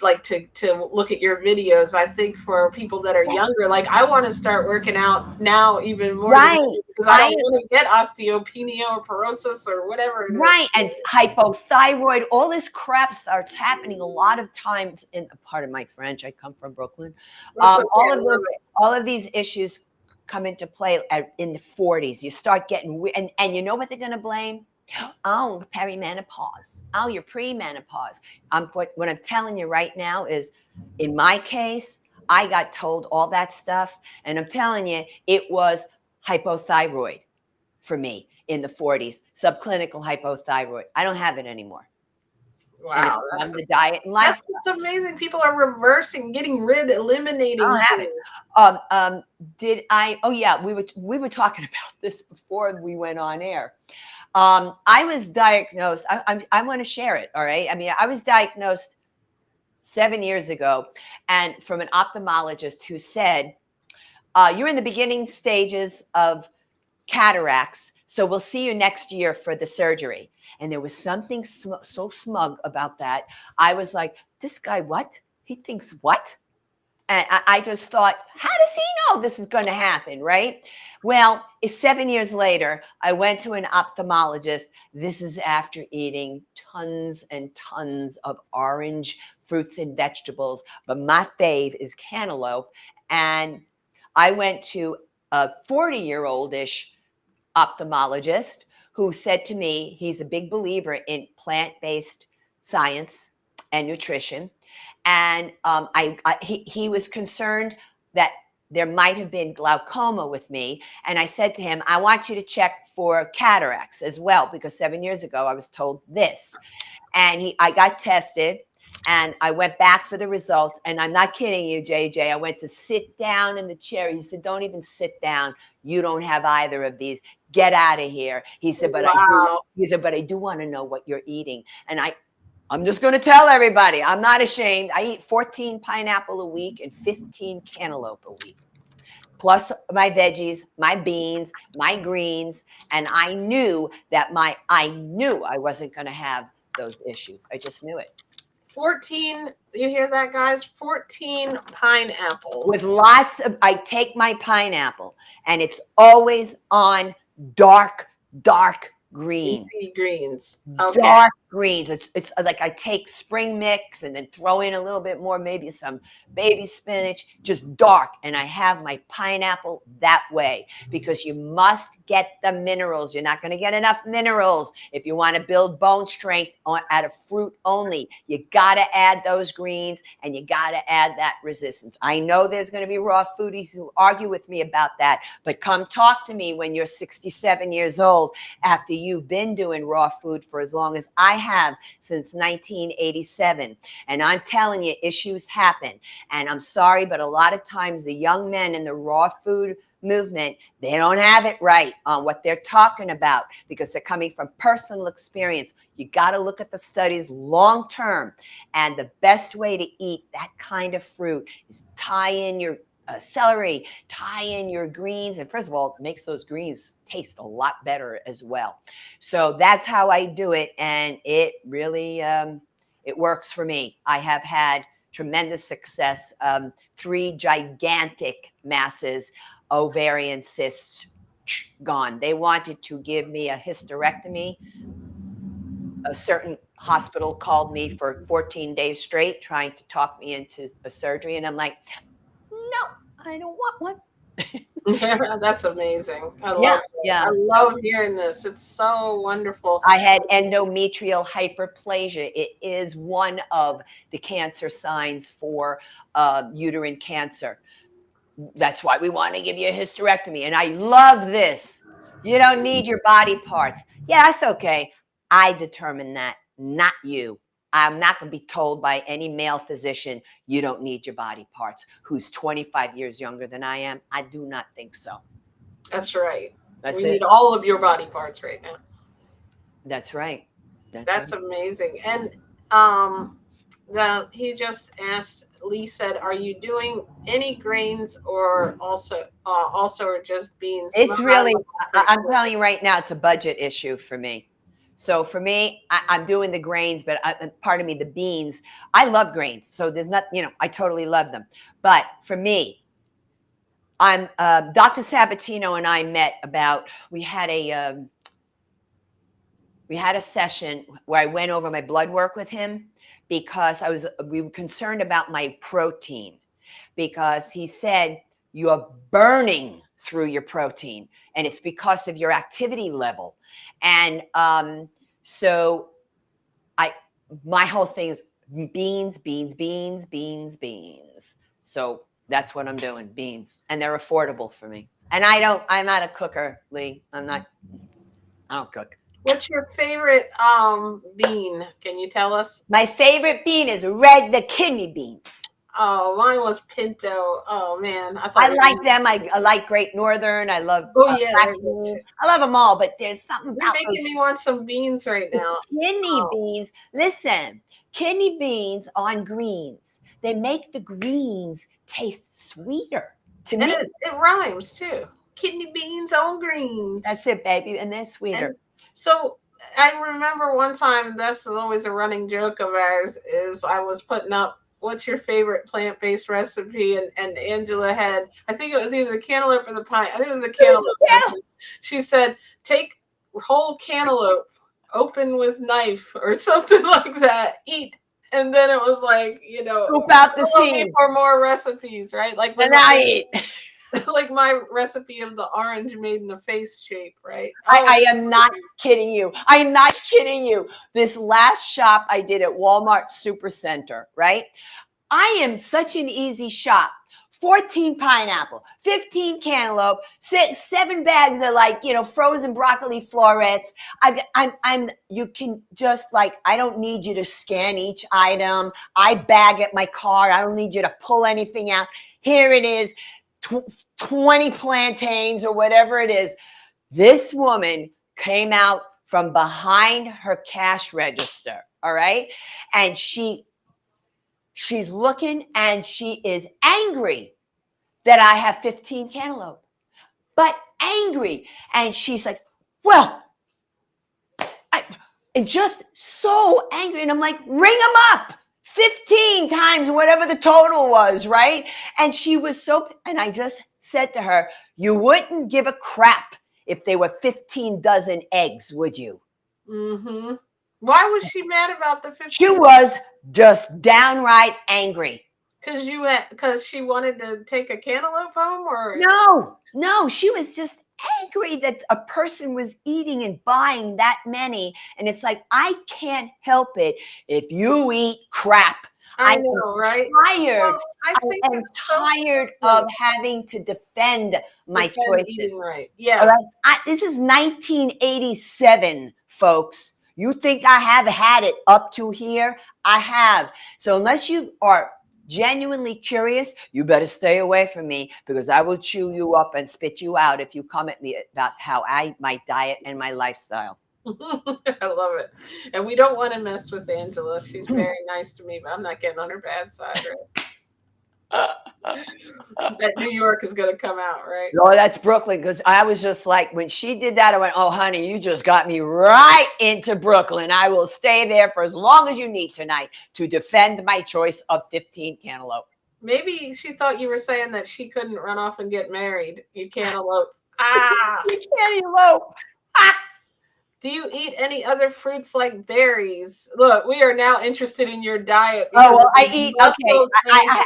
like to look at your videos. I think for people that are younger, like I want to start working out now even more, right? Because I don't want to get osteopenia or porosis or whatever. Right, and hypothyroid, all this crap starts happening a lot of times in, pardon my French, I come from Brooklyn. All of these issues come into play in the 40s. You start getting, and you know what they're going to blame? Oh, perimenopause. Oh, you're premenopause. What I'm telling you right now is, in my case, I got told all that stuff, and I'm telling you, it was hypothyroid for me in the 40s, subclinical hypothyroid. I don't have it anymore. And it Wow, was that's on the just, diet and that's lifestyle. what's amazing. People are reversing, getting rid, I eliminating don't have it. food. Did I? Oh yeah, we were talking about this before we went on air. I was diagnosed. I want to share it. All right. I mean, I was diagnosed 7 years ago, and from an ophthalmologist who said, "You're in the beginning stages of cataracts, so we'll see you next year for the surgery." And there was something so smug about that. I was like, "This guy, what? He thinks what?" And I just thought, how does he know this is going to happen, right? Well, 7 years later, I went to an ophthalmologist. This is after eating tons and tons of orange fruits and vegetables, but my fave is cantaloupe. And I went to a 40-year-old-ish ophthalmologist who said to me he's a big believer in plant-based science and nutrition. And he was concerned that there might have been glaucoma with me. And I said to him, I want you to check for cataracts as well, because 7 years ago I was told this. And I got tested and I went back for the results. And I'm not kidding you, JJ. I went to sit down in the chair. He said, don't even sit down. You don't have either of these. Get out of here. He said, Wow. but I do want to know what you're eating. And I'm just going to tell everybody, I'm not ashamed. I eat 14 pineapple a week and 15 cantaloupe a week, plus my veggies, my beans, my greens. And I knew I wasn't going to have those issues. I just knew it. 14, you hear that, guys? 14 pineapples. With I take my pineapple and it's always on dark greens. Leafy greens. Okay. Dark greens. It's like I take spring mix and then throw in a little bit more, maybe some baby spinach, just dark. And I have my pineapple that way because you must get the minerals. You're not going to get enough minerals if you want to build bone strength out of fruit only. You got to add those greens and you got to add that resistance. I know there's going to be raw foodies who argue with me about that, but come talk to me when you're 67 years old after you've been doing raw food for as long as I have, since 1987. And I'm telling you, issues happen. And I'm sorry, but a lot of times the young men in the raw food movement, they don't have it right on what they're talking about because they're coming from personal experience. You got to look at the studies long term. And the best way to eat that kind of fruit is tie in your celery, tie in your greens. And first of all, it makes those greens taste a lot better as well. So that's how I do it. And it really, it works for me. I have had tremendous success. 3 gigantic masses, ovarian cysts, gone. They wanted to give me a hysterectomy. A certain hospital called me for 14 days straight, trying to talk me into a surgery. And I'm like, no, I don't want one. That's amazing. I Yeah, love it. yeah. I love hearing this. It's so wonderful. I had endometrial hyperplasia. It is one of the cancer signs for uterine cancer. That's why we want to give you a hysterectomy. And I love this. You don't need your body parts. Yeah, that's okay. I determine that, not you. I'm not going to be told by any male physician, you don't need your body parts, who's 25 years younger than I am. I do not think so. That's right. That's We it. need all of your body parts right now. That's right. That's Right. amazing. And he just asked. Lee said, "Are you doing any grains or also or just beans?" It's really, I'm telling you right now, it's a budget issue for me. So for me, I'm doing the grains, but pardon me, the beans. I love grains, so there's not, I totally love them. But for me, I'm Dr. Sabatino and I met we had a session where I went over my blood work with him because we were concerned about my protein, because he said you're burning through your protein and it's because of your activity level. And so my whole thing is beans. So that's what I'm doing, beans. And they're affordable for me. And I'm not a cooker, Lee. I don't cook. What's your favorite bean? Can you tell us? My favorite bean is the kidney beans. Oh, mine was pinto. Oh man, I thought I you like were them. I like Great Northern. I love Oh yeah, black they're good too. beans. I love them all, but there's something You're about those making me want some beans right now. kidney Oh, beans. Listen, kidney beans on greens. They make the greens taste sweeter to and me. it rhymes too. Kidney beans on That's greens. it, baby, and they're And sweeter. so I remember one time, this is always a running joke of ours, is I was putting up what's your favorite plant-based recipe, and Angela had, I think it was either the cantaloupe or the pine. I think it was the cantaloupe Yeah. actually. She said, take whole cantaloupe, open with knife or something like that, eat. And then it was like, Scoop out the follow me seeds, for more recipes, right? Like when and I eat. like my recipe of the orange made in a face shape, right? I am not kidding you. I am not kidding you. This last shop I did at Walmart Supercenter, right? I am such an easy shop. 14 pineapple, 15 cantaloupe, 7 bags of frozen broccoli florets. You can just I don't need you to scan each item. I bag at my car. I don't need you to pull anything out. Here it is, 20 plantains or whatever it is. This woman came out from behind her cash register, all right? And she's looking and she is angry that I have 15 cantaloupe, but angry. And she's like, well, and just so angry. And I'm like, ring them up 15 times, whatever the total was, right? And she was and I just said to her, you wouldn't give a crap if they were 15 dozen eggs, would you? Mm-hmm. Why was she mad about the 15? She was just downright angry. Because she wanted to take a cantaloupe home, or No, she was just angry that a person was eating and buying that many. And it's like, I can't help it if you eat crap. I know, right? Tired. Well, I think I am it's so tired of having to defend my choices. eating right. Yeah. This is 1987, folks. You think I have had it up to here? I have. So unless you are genuinely curious, you better stay away from me, because I will chew you up and spit you out if you come at me about how my diet and my lifestyle. I love it. And we don't want to mess with Angela. She's very nice to me, but I'm not getting on her bad side, right? That New York is going to come out, right? No, that's Brooklyn, because I was just like, when she did that, I went, oh, honey, you just got me right into Brooklyn. I will stay there for as long as you need tonight to defend my choice of 15 cantaloupe. Maybe she thought you were saying that she couldn't run off and get married. You cantaloupe. Ah! You cantaloupe. Ah! Do you eat any other fruits like berries? Look, we are now interested in your diet. Oh, well, I eat, okay,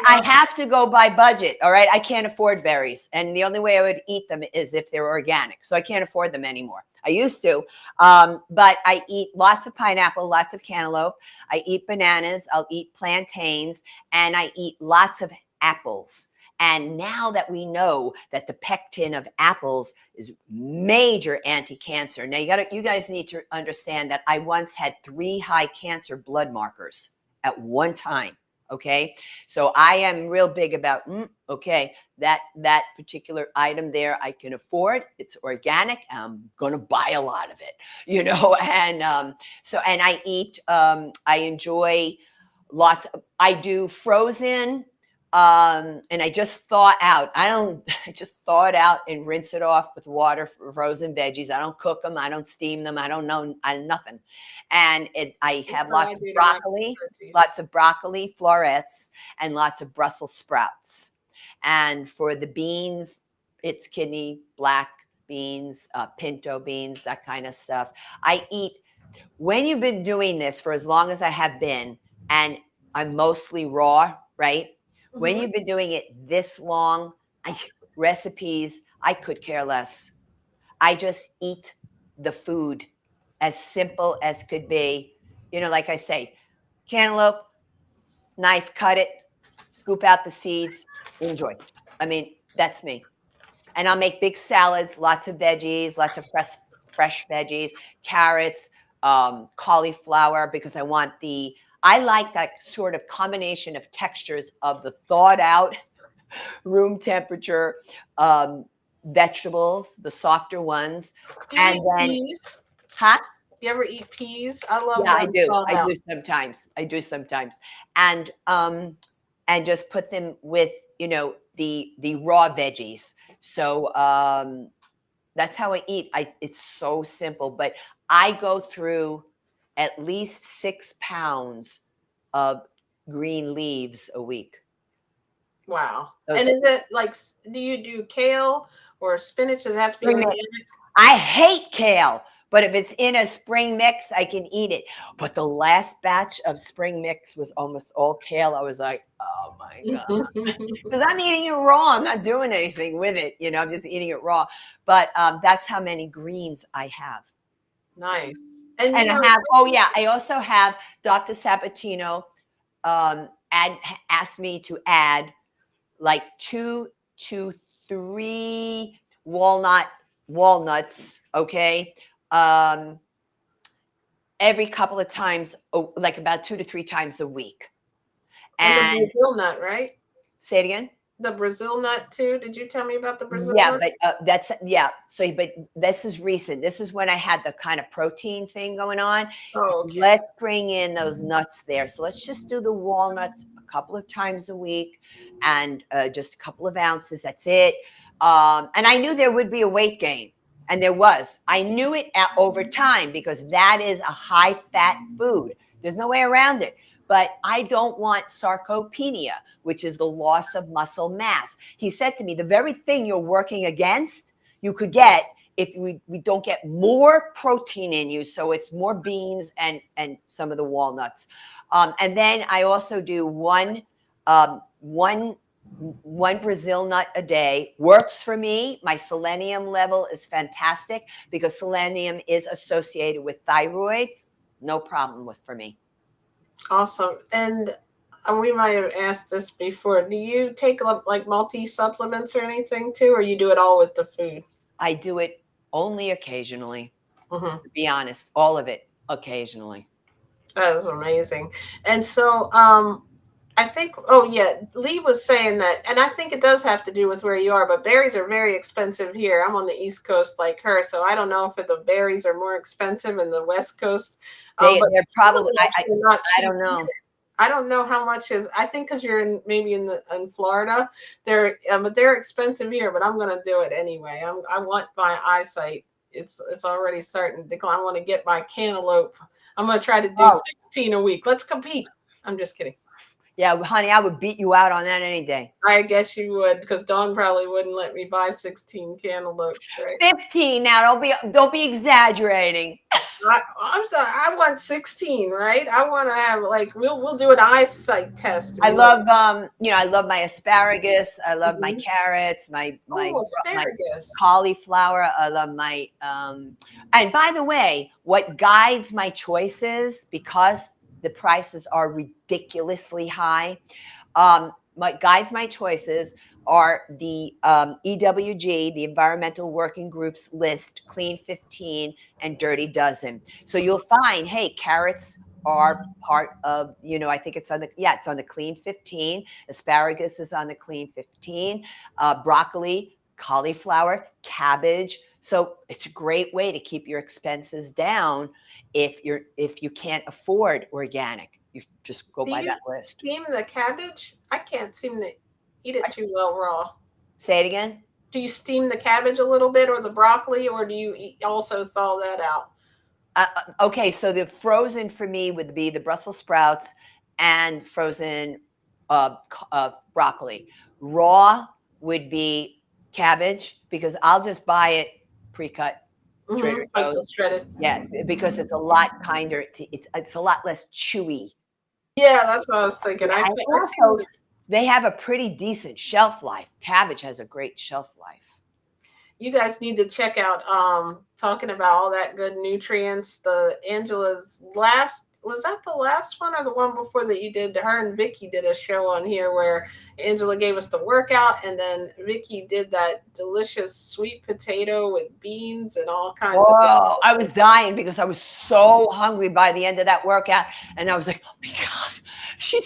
I have to go by budget, all right? I can't afford berries, and the only way I would eat them is if they're organic, so I can't afford them anymore. I used to, but I eat lots of pineapple, lots of cantaloupe. I eat bananas, I'll eat plantains, and I eat lots of apples. And now that we know that the pectin of apples is major anti-cancer. Now you guys need to understand that I once had 3 high cancer blood markers at one time. Okay. So I am real big about, okay, that particular item there I can afford. It's organic. I'm going to buy a lot of it, and and I eat, I enjoy I do frozen, and I just thaw out. I just thaw it out and rinse it off with water for frozen veggies. I don't cook them. I don't steam them. I don't know, nothing. And I have lots of broccoli florets, and lots of Brussels sprouts. And for the beans, it's kidney, black beans, pinto beans, that kind of stuff. I eat, when you've been doing this for as long as I have been, and I'm mostly raw, right? When you've been doing it this long, recipes, I could care less. I just eat the food, as simple as could be. Like I say, cantaloupe, knife, cut it, scoop out the seeds, enjoy. I mean, that's me. And I'll make big salads, lots of veggies, lots of fresh veggies, carrots, cauliflower, because I like that sort of combination of textures of the thawed out room temperature vegetables, the softer ones. Do you And eat then, peas? huh? You ever eat peas? I love Yeah, I them do. thawed I out. do sometimes. I do sometimes. And just put them with, the raw veggies. So that's how I eat. It's so simple, but I go through at least 6 pounds of green leaves a week. Wow. And Those is it like, do you do kale or spinach? Does it have to be spring organic? mix. I hate kale, but if it's in a spring mix, I can eat it. But the last batch of spring mix was almost all kale. I was like, oh my God. Because I'm eating it raw. I'm not doing anything with it. I'm just eating it raw. But that's how many greens I have. Nice. And And I also have Dr. Sabatino asked me to add like 2 to 3 walnuts, okay? Every couple of times, like about 2 to 3 times a week. And the And Brazil nut, right? say it again. The Brazil nut too. Did you tell me about the Brazil Yeah, nut? but but this is recent. This is when I had the kind of protein thing going on. Oh, okay. Let's bring in those nuts there. So let's just do the walnuts a couple of times a week, and just a couple of ounces. That's it. And I knew there would be a weight gain, and there was. I knew it over time because that is a high fat food. There's no way around it. But I don't want sarcopenia, which is the loss of muscle mass. He said to me, the very thing you're working against, you could get if we don't get more protein in you. So it's more beans and some of the walnuts. And then I also do one Brazil nut a day. Works for me. My selenium level is fantastic because selenium is associated with thyroid. No problem for me. Awesome. And we might have asked this before. Do you take like multi supplements or anything too, or you do it all with the food? I do it only occasionally, Mm-hmm. to be honest. All of it occasionally. That is amazing. And so, I think, oh yeah, Lee was saying that, and I think it does have to do with where you are, but berries are very expensive here. I'm on the East Coast like her, so I don't know if the berries are more expensive in the West Coast. But They're probably, they're not I cheap. don't know. I don't know how much is. I think because you're maybe in Florida, but they're expensive here. But I'm gonna do it anyway. I want my eyesight. It's already starting to decline. I want to get my cantaloupe. I'm gonna try to do 16 a week. Let's compete. I'm just kidding. Yeah, honey, I would beat you out on that any day. I guess you would, because Dawn probably wouldn't let me buy 16 cantaloupes, right? 15 now. Don't be exaggerating. I'm sorry. I want 16, right? I want to have like we'll do an eyesight test. I love I love my asparagus. I love my carrots, my asparagus. cauliflower. I love my and by the way, what guides my choices, because the prices are ridiculously high, what guides my choices are the EWG, the Environmental Working Groups list, Clean 15 and Dirty Dozen. So you'll find, hey, carrots are part of, I think it's on the Clean 15. Asparagus is on the Clean 15. Broccoli, cauliflower, cabbage. So it's a great way to keep your expenses down if you can't afford organic. You just go by that list. Steam the cabbage? I can't seem to eat it too well raw. Say it again. Do you steam the cabbage a little bit, or the broccoli, or do you also thaw that out? Okay, so the frozen for me would be the Brussels sprouts and frozen broccoli. Raw would be cabbage, because I'll just buy it pre-cut. Trader Like the Joe's. shredded. Yeah, because it's a lot kinder. It's a lot less chewy. Yeah, that's what I was thinking. They have a pretty decent shelf life. Cabbage has a great shelf life. You guys need to check out talking about all that good nutrients. The Angela's last was that the last one or the one before that you did? Her and Vicky did a show on here where Angela gave us the workout, and then Vicky did that delicious sweet potato with beans and all kinds of. Oh, I was dying because I was so hungry by the end of that workout. And I was like, oh my God, she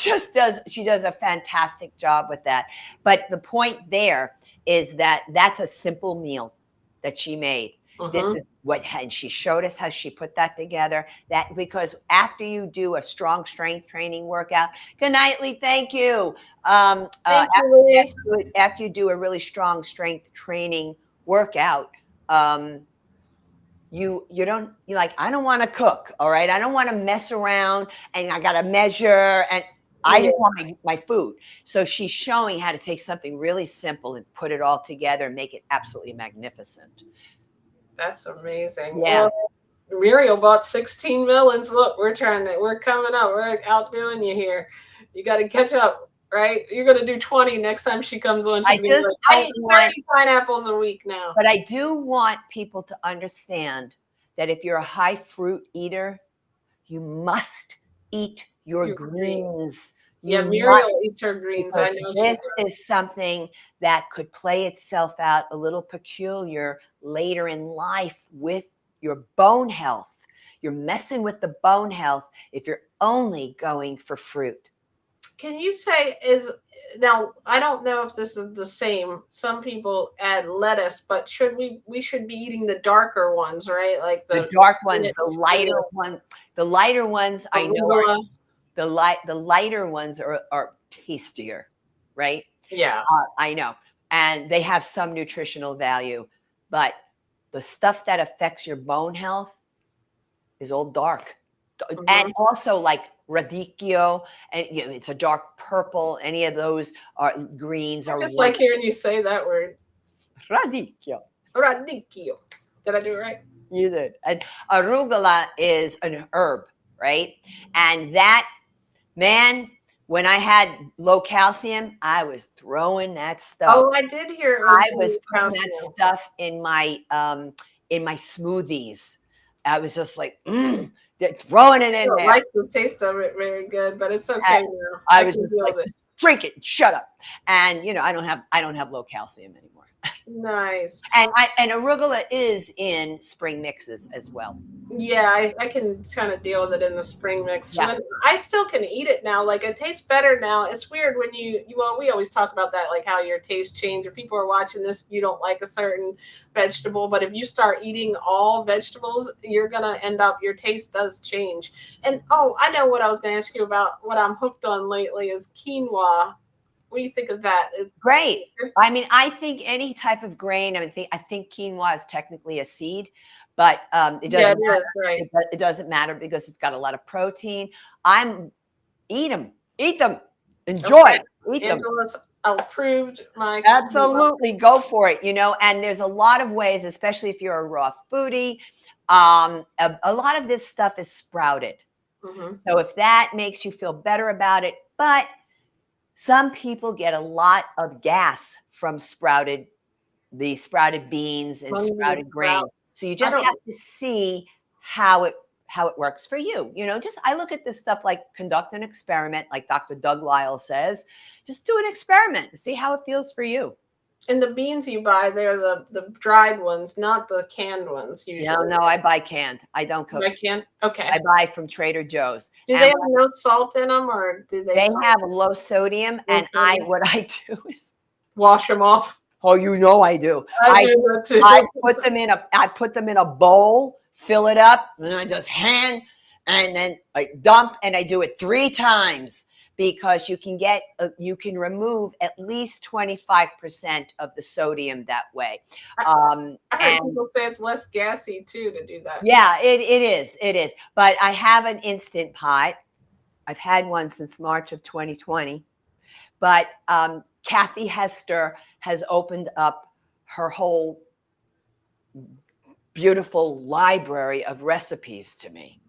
does a fantastic job with that. But the point there is that that's a simple meal that she made. This is what, and she showed us how she put that together. That because after you do a strong strength training workout, good nightly, thank you. Thank you, After you do a really strong strength training workout, you don't, you're like, I don't want to cook, all right? I don't want to mess around and I got to measure, and I just want my food. So she's showing how to take something really simple and put it all together and make it absolutely magnificent. That's amazing. Yeah. Well, Muriel bought 16 melons. Look, we're coming up. We're outdoing you here. You got to catch up, right? You're going to do 20 next time she comes on. She's going to be like 30 pineapples a week now. But I do want people to understand that if you're a high fruit eater, you must eat your greens. Yeah, Muriel eats her greens. I know this is something that could play itself out a little peculiar later in life with your bone health. You're messing with the bone health if you're only going for fruit. Can you say now, I don't know if this is the same. Some people add lettuce, but we should be eating the darker ones, right? Like the dark ones, the lighter ones. The lighter ones, I know. The lighter ones are tastier, right? Yeah, I know, and they have some nutritional value, but the stuff that affects your bone health is all dark, and also like radicchio, and it's a dark purple. Any of those are greens. I just like hearing you say that word, radicchio. Radicchio. Did I do it right? You did. And arugula is an herb, right? And that, man, when I had low calcium, I was throwing that stuff. Oh, I did hear it. I was putting that stuff in my smoothies. I was just like, throwing it in there. I like the taste of it very good, but it's okay now. I was just like, drink it, shut up. And I don't have low calcium anymore. Nice. And arugula is in spring mixes as well. Yeah, I can kind of deal with it in the spring mix. Yeah. I still can eat it now. Like, it tastes better now. It's weird when well, we always talk about that, like how your taste change. If people are watching this, you don't like a certain vegetable, but if you start eating all vegetables, you're going to end up, your taste does change. And, I know what I was going to ask you about. What I'm hooked on lately is quinoa. What do you think of that? Great. I mean, I think any type of grain, I think quinoa is technically a seed, but it doesn't matter. Right. It doesn't matter because it's got a lot of protein. Eat them, enjoy, eat them. Angela's approved my absolutely quinoa. Go for it. And there's a lot of ways, especially if you're a raw foodie. A lot of this stuff is sprouted. So if that makes you feel better about it, but some people get a lot of gas from sprouted beans and sprouted grain. So you just have to see how it works for you. I look at this stuff like conduct an experiment, like Dr. Doug Lyle says. Just do an experiment, see how it feels for you. And the beans you buy, they're the dried ones, not the canned ones usually. No, I buy canned. I don't cook. I can? Okay. I buy from Trader Joe's. Do they have no salt in them, or do they? They have low sodium, and what I do is wash them off. Oh, I do. I do that too. I put them in a bowl, fill it up, and I just and then I dump, and I do it 3 times. Because you can remove at least 25% of the sodium that way. I heard people say it's less gassy too to do that. Yeah, it is. But I have an Instant Pot. I've had one since March of 2020. But Kathy Hester has opened up her whole beautiful library of recipes to me.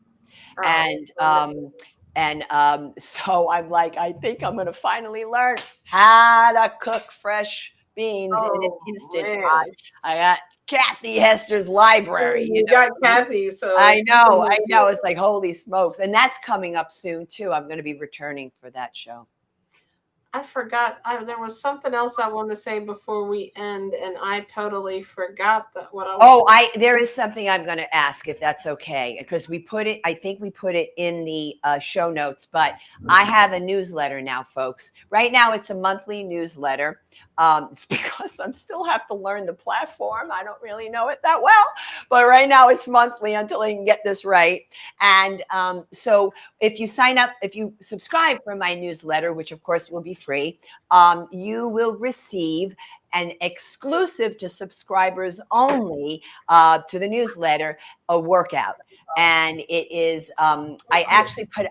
So I'm like, I think I'm going to finally learn how to cook fresh beans in an Oh instant pot. man. I got Kathy Hester's library, You got Kathy, so I she can know, I make know. it. It's like, holy smokes. And that's coming up soon too. I'm going to be returning for that show. I forgot. There was something else I wanted to say before we end, and I totally forgot that what I was. Oh, there is something I'm going to ask if that's okay, because I think we put it in the show notes, but I have a newsletter now, folks. Right now, it's a monthly newsletter. It's because I still have to learn the platform. I don't really know it that well, but right now it's monthly until I can get this right. And so if you sign up, if you subscribe for my newsletter, which of course will be free, you will receive an exclusive to subscribers only to the newsletter, a workout. And it is, I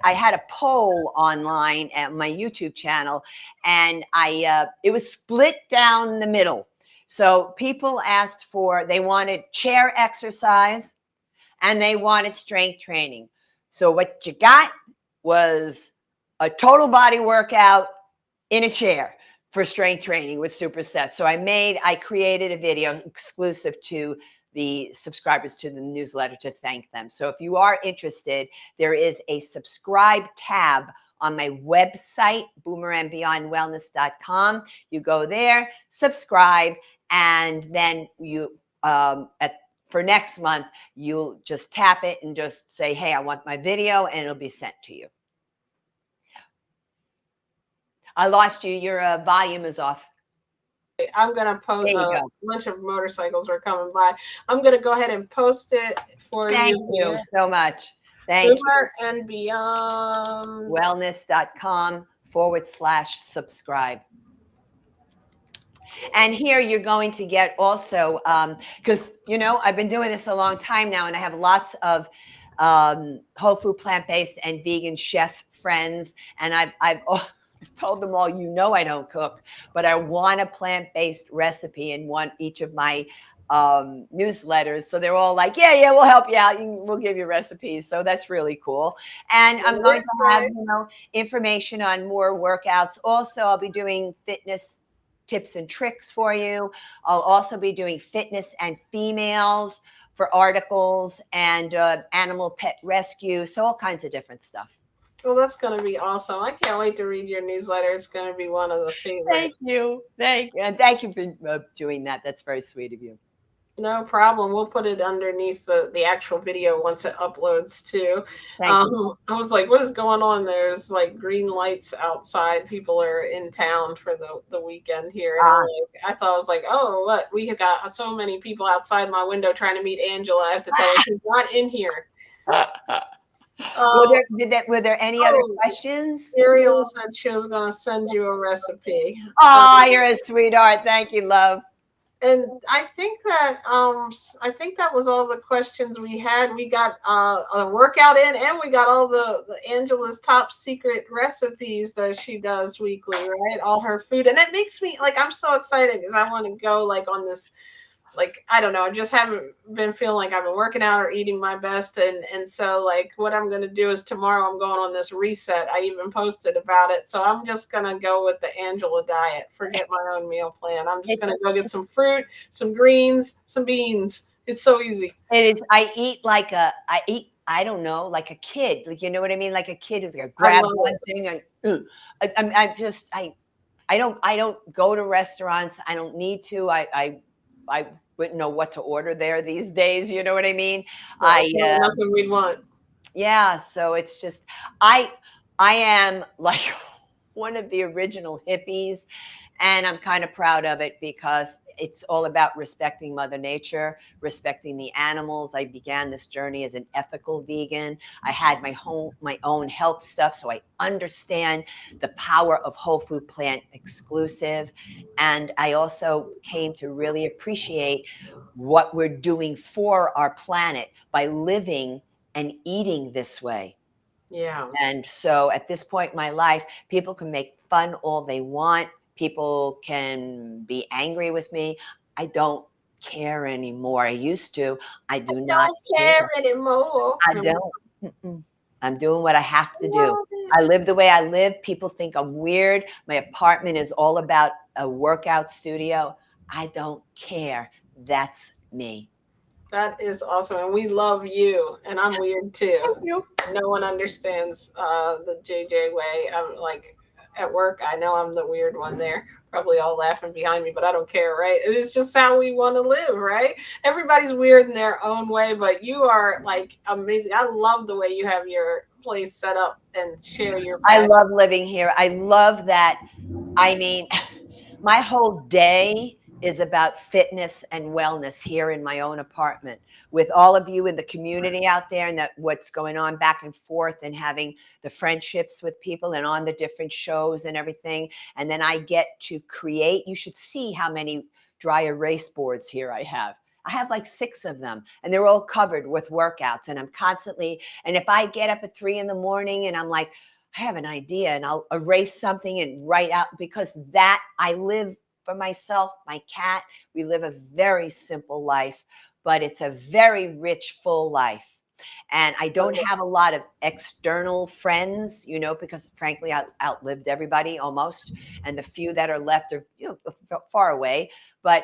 had a poll online at my YouTube channel, and it was split down the middle. So people asked they wanted chair exercise and they wanted strength training. So what you got was a total body workout in a chair for strength training with supersets. So I created a video exclusive to the subscribers to the newsletter to thank them. So if you are interested, there is a subscribe tab on my website, boomerandbeyondwellness.com. You go there, subscribe, and then for next month, you'll just tap it and just say, hey, I want my video, and it'll be sent to you. I lost you. Your volume is off. I'm going to post a bunch of motorcycles are coming by. I'm going to go ahead and post it for you. Thank you so much. Thank you. And Beyond wellness.com/subscribe. And here you're going to get also, because, I've been doing this a long time now, and I have lots of whole food, plant-based, and vegan chef friends. And I've told them all, I don't cook, but I want a plant-based recipe in each of my newsletters. So they're all like, yeah, we'll help you out. We'll give you recipes. So that's really cool. And I'm going to have, information on more workouts. Also, I'll be doing fitness tips and tricks for you. I'll also be doing fitness and females for articles and animal pet rescue. So all kinds of different stuff. Well, that's going to be awesome. I can't wait to read your newsletter. It's going to be one of the favorites. Thank you. And thank you for doing that. That's very sweet of you. No problem. We'll put it underneath the actual video once it uploads too. I was like, what is going on? There's like green lights outside. People are in town for the weekend here. And I thought, I was like, oh, what? We have got so many people outside my window trying to meet Angela. I have to tell her she's not in here. Were there any other questions? Ariel said she was going to send you a recipe. Oh, you're a sweetheart. Thank you, love. And I think that was all the questions we had. We got a workout in, and we got all the Angela's top secret recipes that she does weekly, right? All her food, and it makes me I'm so excited because I want to go on this. I don't know, I just haven't been feeling like I've been working out or eating my best. And so what I'm going to do is tomorrow I'm going on this reset. I even posted about it. So I'm just going to go with the Angela diet, forget my own meal plan. I'm just going to go get some fruit, some greens, some beans. It's so easy. It is. I eat I don't know, like a kid. You know what I mean? Like a kid who's going to grab one thing and I don't go to restaurants. I don't need to. I wouldn't know what to order there these days. You know what I mean? Nothing we'd want. Yeah. So it's just, I am like one of the original hippies, and I'm kind of proud of it because it's all about respecting Mother Nature, respecting the animals. I began this journey as an ethical vegan. I had my own health stuff, so I understand the power of whole food plant exclusive. And I also came to really appreciate what we're doing for our planet by living and eating this way. Yeah. And so at this point in my life, people can make fun all they want. People can be angry with me. I don't care anymore. I used to. I don't care anymore. I don't. I'm doing what I have to do. I live the way I live. People think I'm weird. My apartment is all about a workout studio. I don't care. That's me. That is awesome. And we love you. And I'm weird too. Thank you. No one understands the JJ way. I'm like at work, I know I'm the weird one there. Probably all laughing behind me, but I don't care, right? It's just how we want to live, right? Everybody's weird in their own way, but you are like amazing. I love the way you have your place set up and share your I passion. love living here. I love that. I mean, my whole day is about fitness and wellness here in my own apartment with all of you in the community out there, and that what's going on back and forth, and having the friendships with people and on the different shows and everything. And then I get to create. You should see how many dry erase boards here I have. I have like 6 of them, and they're all covered with workouts. And I'm constantly, and if I get up at 3 in the morning and I'm like, I have an idea, and I'll erase something and write out, because that I live for myself, my cat. We live a very simple life, but it's a very rich, full life. And I don't have a lot of external friends, because frankly, I outlived everybody almost. And the few that are left are, far away, but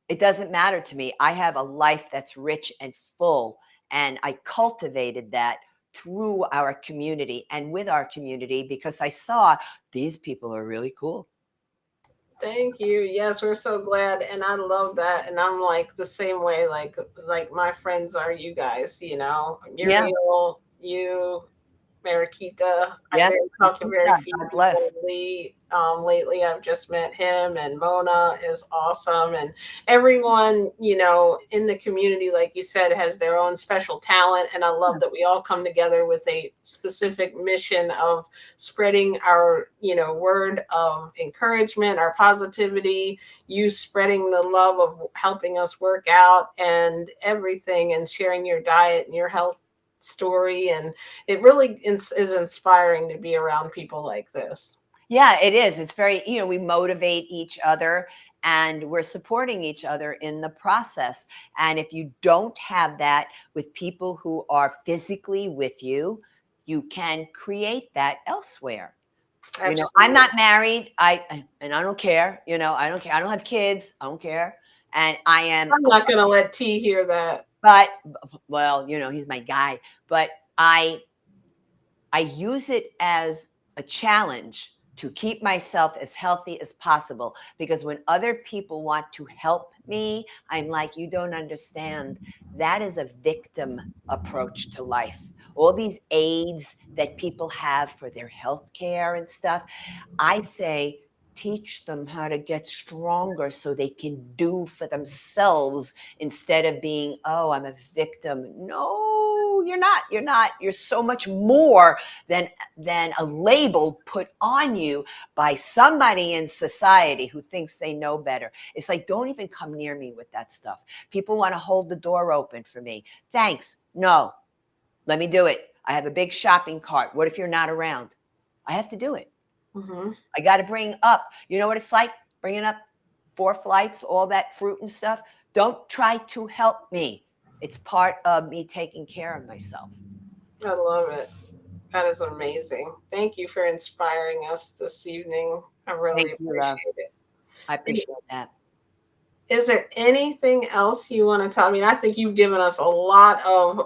it doesn't matter to me. I have a life that's rich and full. And I cultivated that through our community and with our community, because I saw these people are really cool. Thank you. Yes, we're so glad, and I love that. And I'm like the same way. Like my friends are you guys. Yes. Muriel, you, Mariquita. I Yes. talked to very few God people bless. lately. I've just met him, and Mona is awesome. And everyone, in the community, like you said, has their own special talent. And I love that we all come together with a specific mission of spreading our, word of encouragement, our positivity, you spreading the love of helping us work out and everything, and sharing your diet and your health story. And it really is inspiring to be around people like this. Yeah, it is. It's very, we motivate each other, and we're supporting each other in the process. And if you don't have that with people who are physically with you, you can create that elsewhere. I'm Absolutely. not married. And I don't care. I don't care. I don't have kids. I don't care. And I am, I'm not going to let T hear that. but well, he's my guy. But I use it as a challenge to keep myself as healthy as possible, because when other people want to help me, I'm like, you don't understand. That is a victim approach to life. All these aids that people have for their health care and stuff, I say, teach them how to get stronger so they can do for themselves, instead of being, oh, I'm a victim. No, you're not. You're not. You're so much more than a label put on you by somebody in society who thinks they know better. It's like, don't even come near me with that stuff. People want to hold the door open for me. Thanks. No. Let me do it. I have a big shopping cart. What if you're not around? I have to do it. Mm-hmm. I got to bring up, what it's like bringing up 4 flights, all that fruit and stuff. Don't try to help me. It's part of me taking care of myself. I love it. That is amazing. Thank you for inspiring us this evening. I really Thank you, love. appreciate it. I appreciate that. Is there anything else you want to tell me? I think you've given us a lot of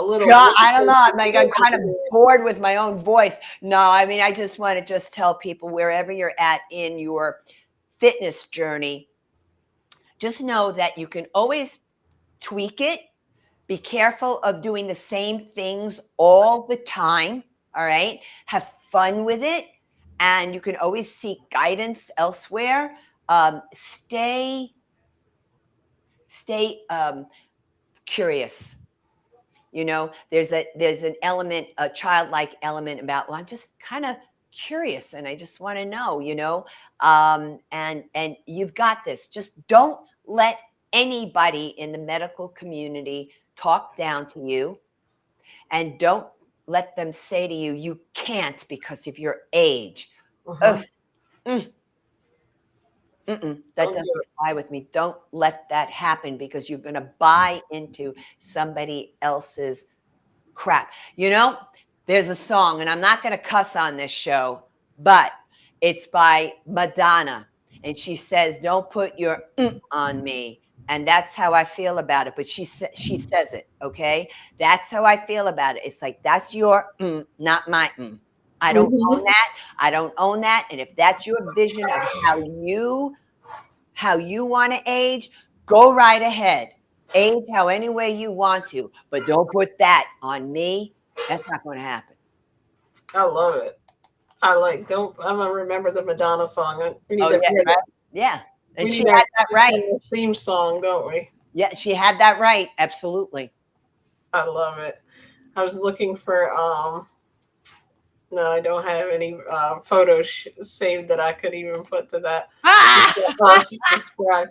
little. God, I don't know. I'm kind of bored with my own voice. No, I mean, I just want to tell people, wherever you're at in your fitness journey, just know that you can always tweak it. Be careful of doing the same things all the time. All right. Have fun with it. And you can always seek guidance elsewhere. Stay curious. There's an element, a childlike element about, well, I'm just kind of curious and I just want to know, and you've got this. Just don't let anybody in the medical community talk down to you, and don't let them say to you, you can't because of your age. Mhm. Mm, that Don't do doesn't it. fly with me. Don't let that happen, because you're going to buy into somebody else's crap. There's a song, and I'm not going to cuss on this show, but it's by Madonna. And she says, don't put your on me. And that's how I feel about it. But she says it, okay? That's how I feel about it. It's like, that's your not my I don't own that. I don't own that. And if that's your vision of how you want to age, go right ahead. Age how any way you want to, but don't put that on me. That's not going to happen. I love it. I'm gonna remember the Madonna song. We need yeah. And we she need had that right. Theme song, don't we? Yeah, she had that right. Absolutely. I love it. I was looking for no, I don't have any photos saved that I could even put to that. Subscribe.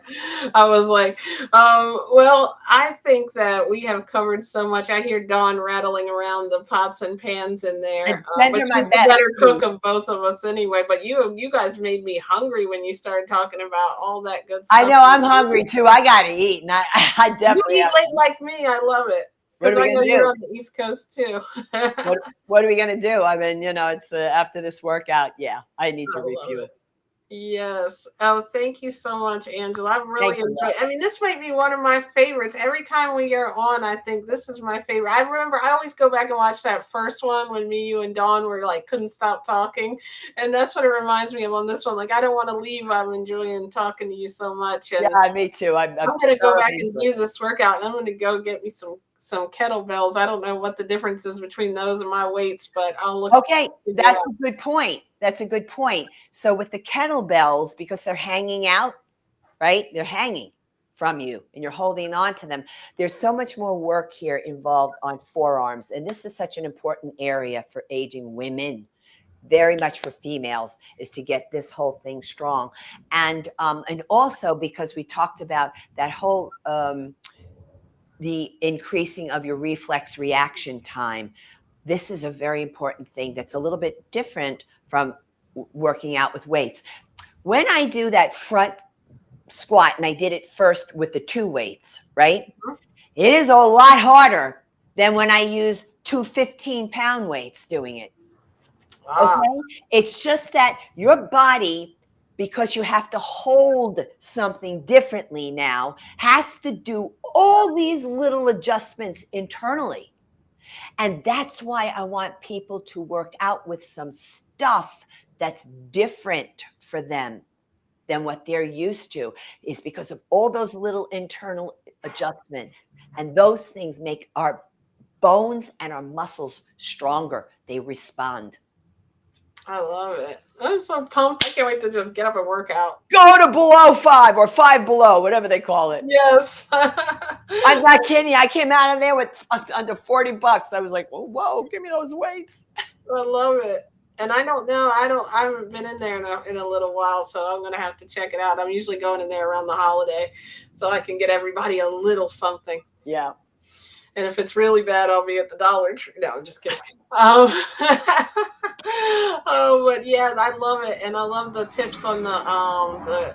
I was like, well, I think that we have covered so much. I hear Dawn rattling around the pots and pans in there. But she's the better cook of both of us anyway. But you guys made me hungry when you started talking about all that good stuff. I know, I'm hungry too. I got to eat. And I definitely you eat late like me. I love it. What are we going to do? You're on the East Coast too. what are we going to do? I mean, it's after this workout. Yeah, I need to review it. Yes. Oh, thank you so much, Angela. I really enjoyed. I mean, this might be one of my favorites. Every time we are on, I think this is my favorite. I remember I always go back and watch that first one when me, you, and Dawn were like couldn't stop talking, and that's what it reminds me of on this one. Like I don't want to leave. I'm enjoying talking to you so much. And yeah, me too. I'm going to go back and do this workout, and I'm going to go get me some kettlebells. I don't know what the difference is between those and my weights, but I'll look. Okay, that's a good point. That's a good point. So with the kettlebells, because they're hanging out, right? They're hanging from you and you're holding on to them. There's so much more work here involved on forearms. And this is such an important area for aging women, very much for females, is to get this whole thing strong. And also because we talked about that whole the increasing of your reflex reaction time. This is a very important thing that's a little bit different from working out with weights. When I do that front squat, and I did it first with the 2 weights, right? It is a lot harder than when I use 2 15-pound weights doing it. Okay? It's just that your body, because you have to hold something differently now, has to do all these little adjustments internally. And that's why I want people to work out with some stuff that's different for them than what they're used to, is because of all those little internal adjustments. And those things make our bones and our muscles stronger. They respond. I love it. I'm so pumped. I can't wait to just get up and work out. Go to below 5 or 5 below, whatever they call it. Yes. I'm not kidding. I came out of there with under $40. I was like, whoa, give me those weights. I love it. And I don't know. I haven't been in there in a little while, so I'm going to have to check it out. I'm usually going in there around the holiday so I can get everybody a little something. Yeah. And if it's really bad, I'll be at the Dollar Tree. No, I'm just kidding. But yeah, I love it, and I love the tips on I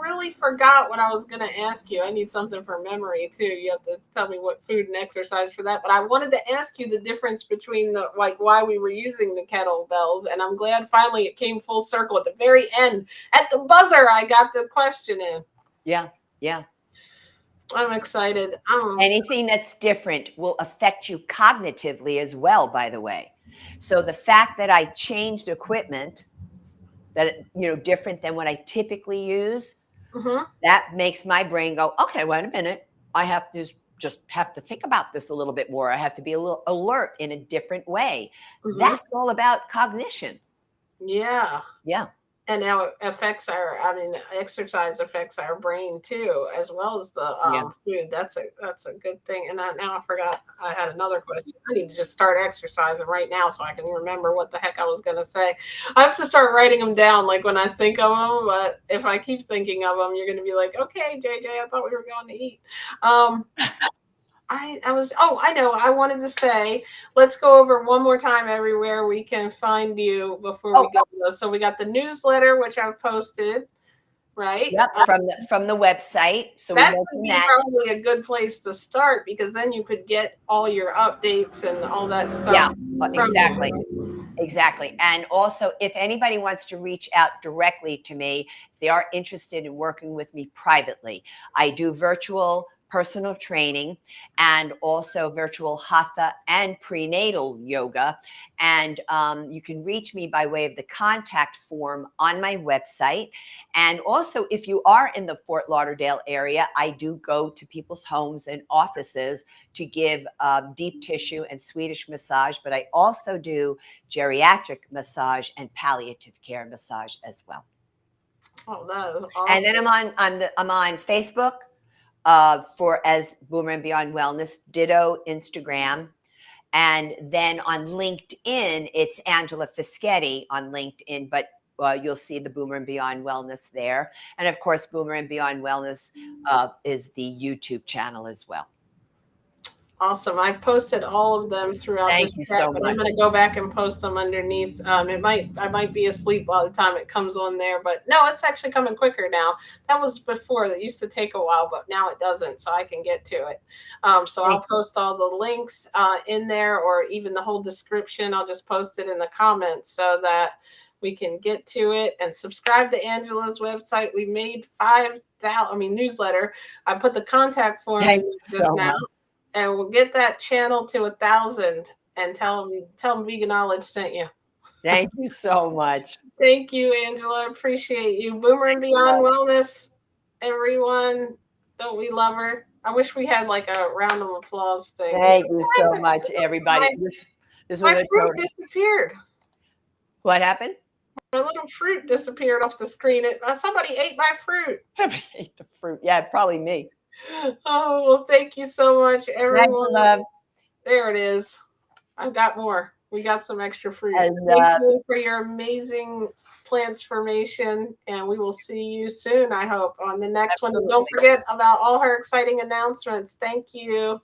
really forgot what I was gonna ask you. I need something for memory too. You have to tell me what food and exercise for that. But I wanted to ask you the difference between why we were using the kettlebells, and I'm glad finally it came full circle at the very end. At the buzzer, I got the question in. Yeah, yeah. I'm excited. Anything that's different will affect you cognitively as well, by the way. So the fact that I changed equipment that, different than what I typically use, that makes my brain go, okay, wait a minute. I have to just think about this a little bit more. I have to be a little alert in a different way. That's all about cognition. Yeah. Yeah. And now it affects exercise affects our brain too, as well as the food. That's a good thing. And now I forgot I had another question. I need to just start exercising right now so I can remember what the heck I was going to say. I have to start writing them down, like when I think of them. But if I keep thinking of them, you're going to be like, okay, JJ, I thought we were going to eat. I know. I wanted to say, let's go over one more time everywhere we can find you before we go. So we got the newsletter, which I've posted, right? Yep, from the website. So that would be probably a good place to start, because then you could get all your updates and all that stuff. Yeah, exactly. Exactly. And also, if anybody wants to reach out directly to me, if they are interested in working with me privately, I do virtual personal training and also virtual hatha and prenatal yoga. And you can reach me by way of the contact form on my website. And also, if you are in the Fort Lauderdale area, I do go to people's homes and offices to give deep tissue and Swedish massage, but I also do geriatric massage and palliative care massage as well. Oh, that is And then awesome. I'm on Facebook for as Boomer and Beyond Wellness, ditto Instagram. And then on LinkedIn, it's Angela Fischetti on LinkedIn, but you'll see the Boomer and Beyond Wellness there. And of course, Boomer and Beyond Wellness is the YouTube channel as well. Awesome. I've posted all of them throughout Thank this you chat, so but I'm much. going to go back and post them underneath. I might be asleep by the time it comes on there, but no, it's actually coming quicker now. That was before. That used to take a while, but now it doesn't, so I can get to it. So I'll Thank you. post all the links in there, or even the whole description. I'll just post it in the comments so that we can get to it. And subscribe to Angela's website. We made 5,000. Newsletter. I put the contact form in Thank you just so now. much. And we'll get that channel to 1,000 and tell them Vegan Knowledge sent you. Thank you so much. Thank you, Angela. Appreciate you. Boomer and Beyond Wellness, everyone. Don't we love her? I wish we had like a round of applause thing. Thank you so much, everybody. This was My a fruit total. disappeared. What happened? My little fruit disappeared off the screen. Somebody ate my fruit. Somebody ate the fruit. Yeah, probably me. Oh, well, thank you so much, everyone. Thank you, love. There it is. I've got more. We got some extra fruit. And, Thank you for your amazing Plantz4mation, and we will see you soon, I hope, on the next one. And don't forget about all her exciting announcements. Thank you.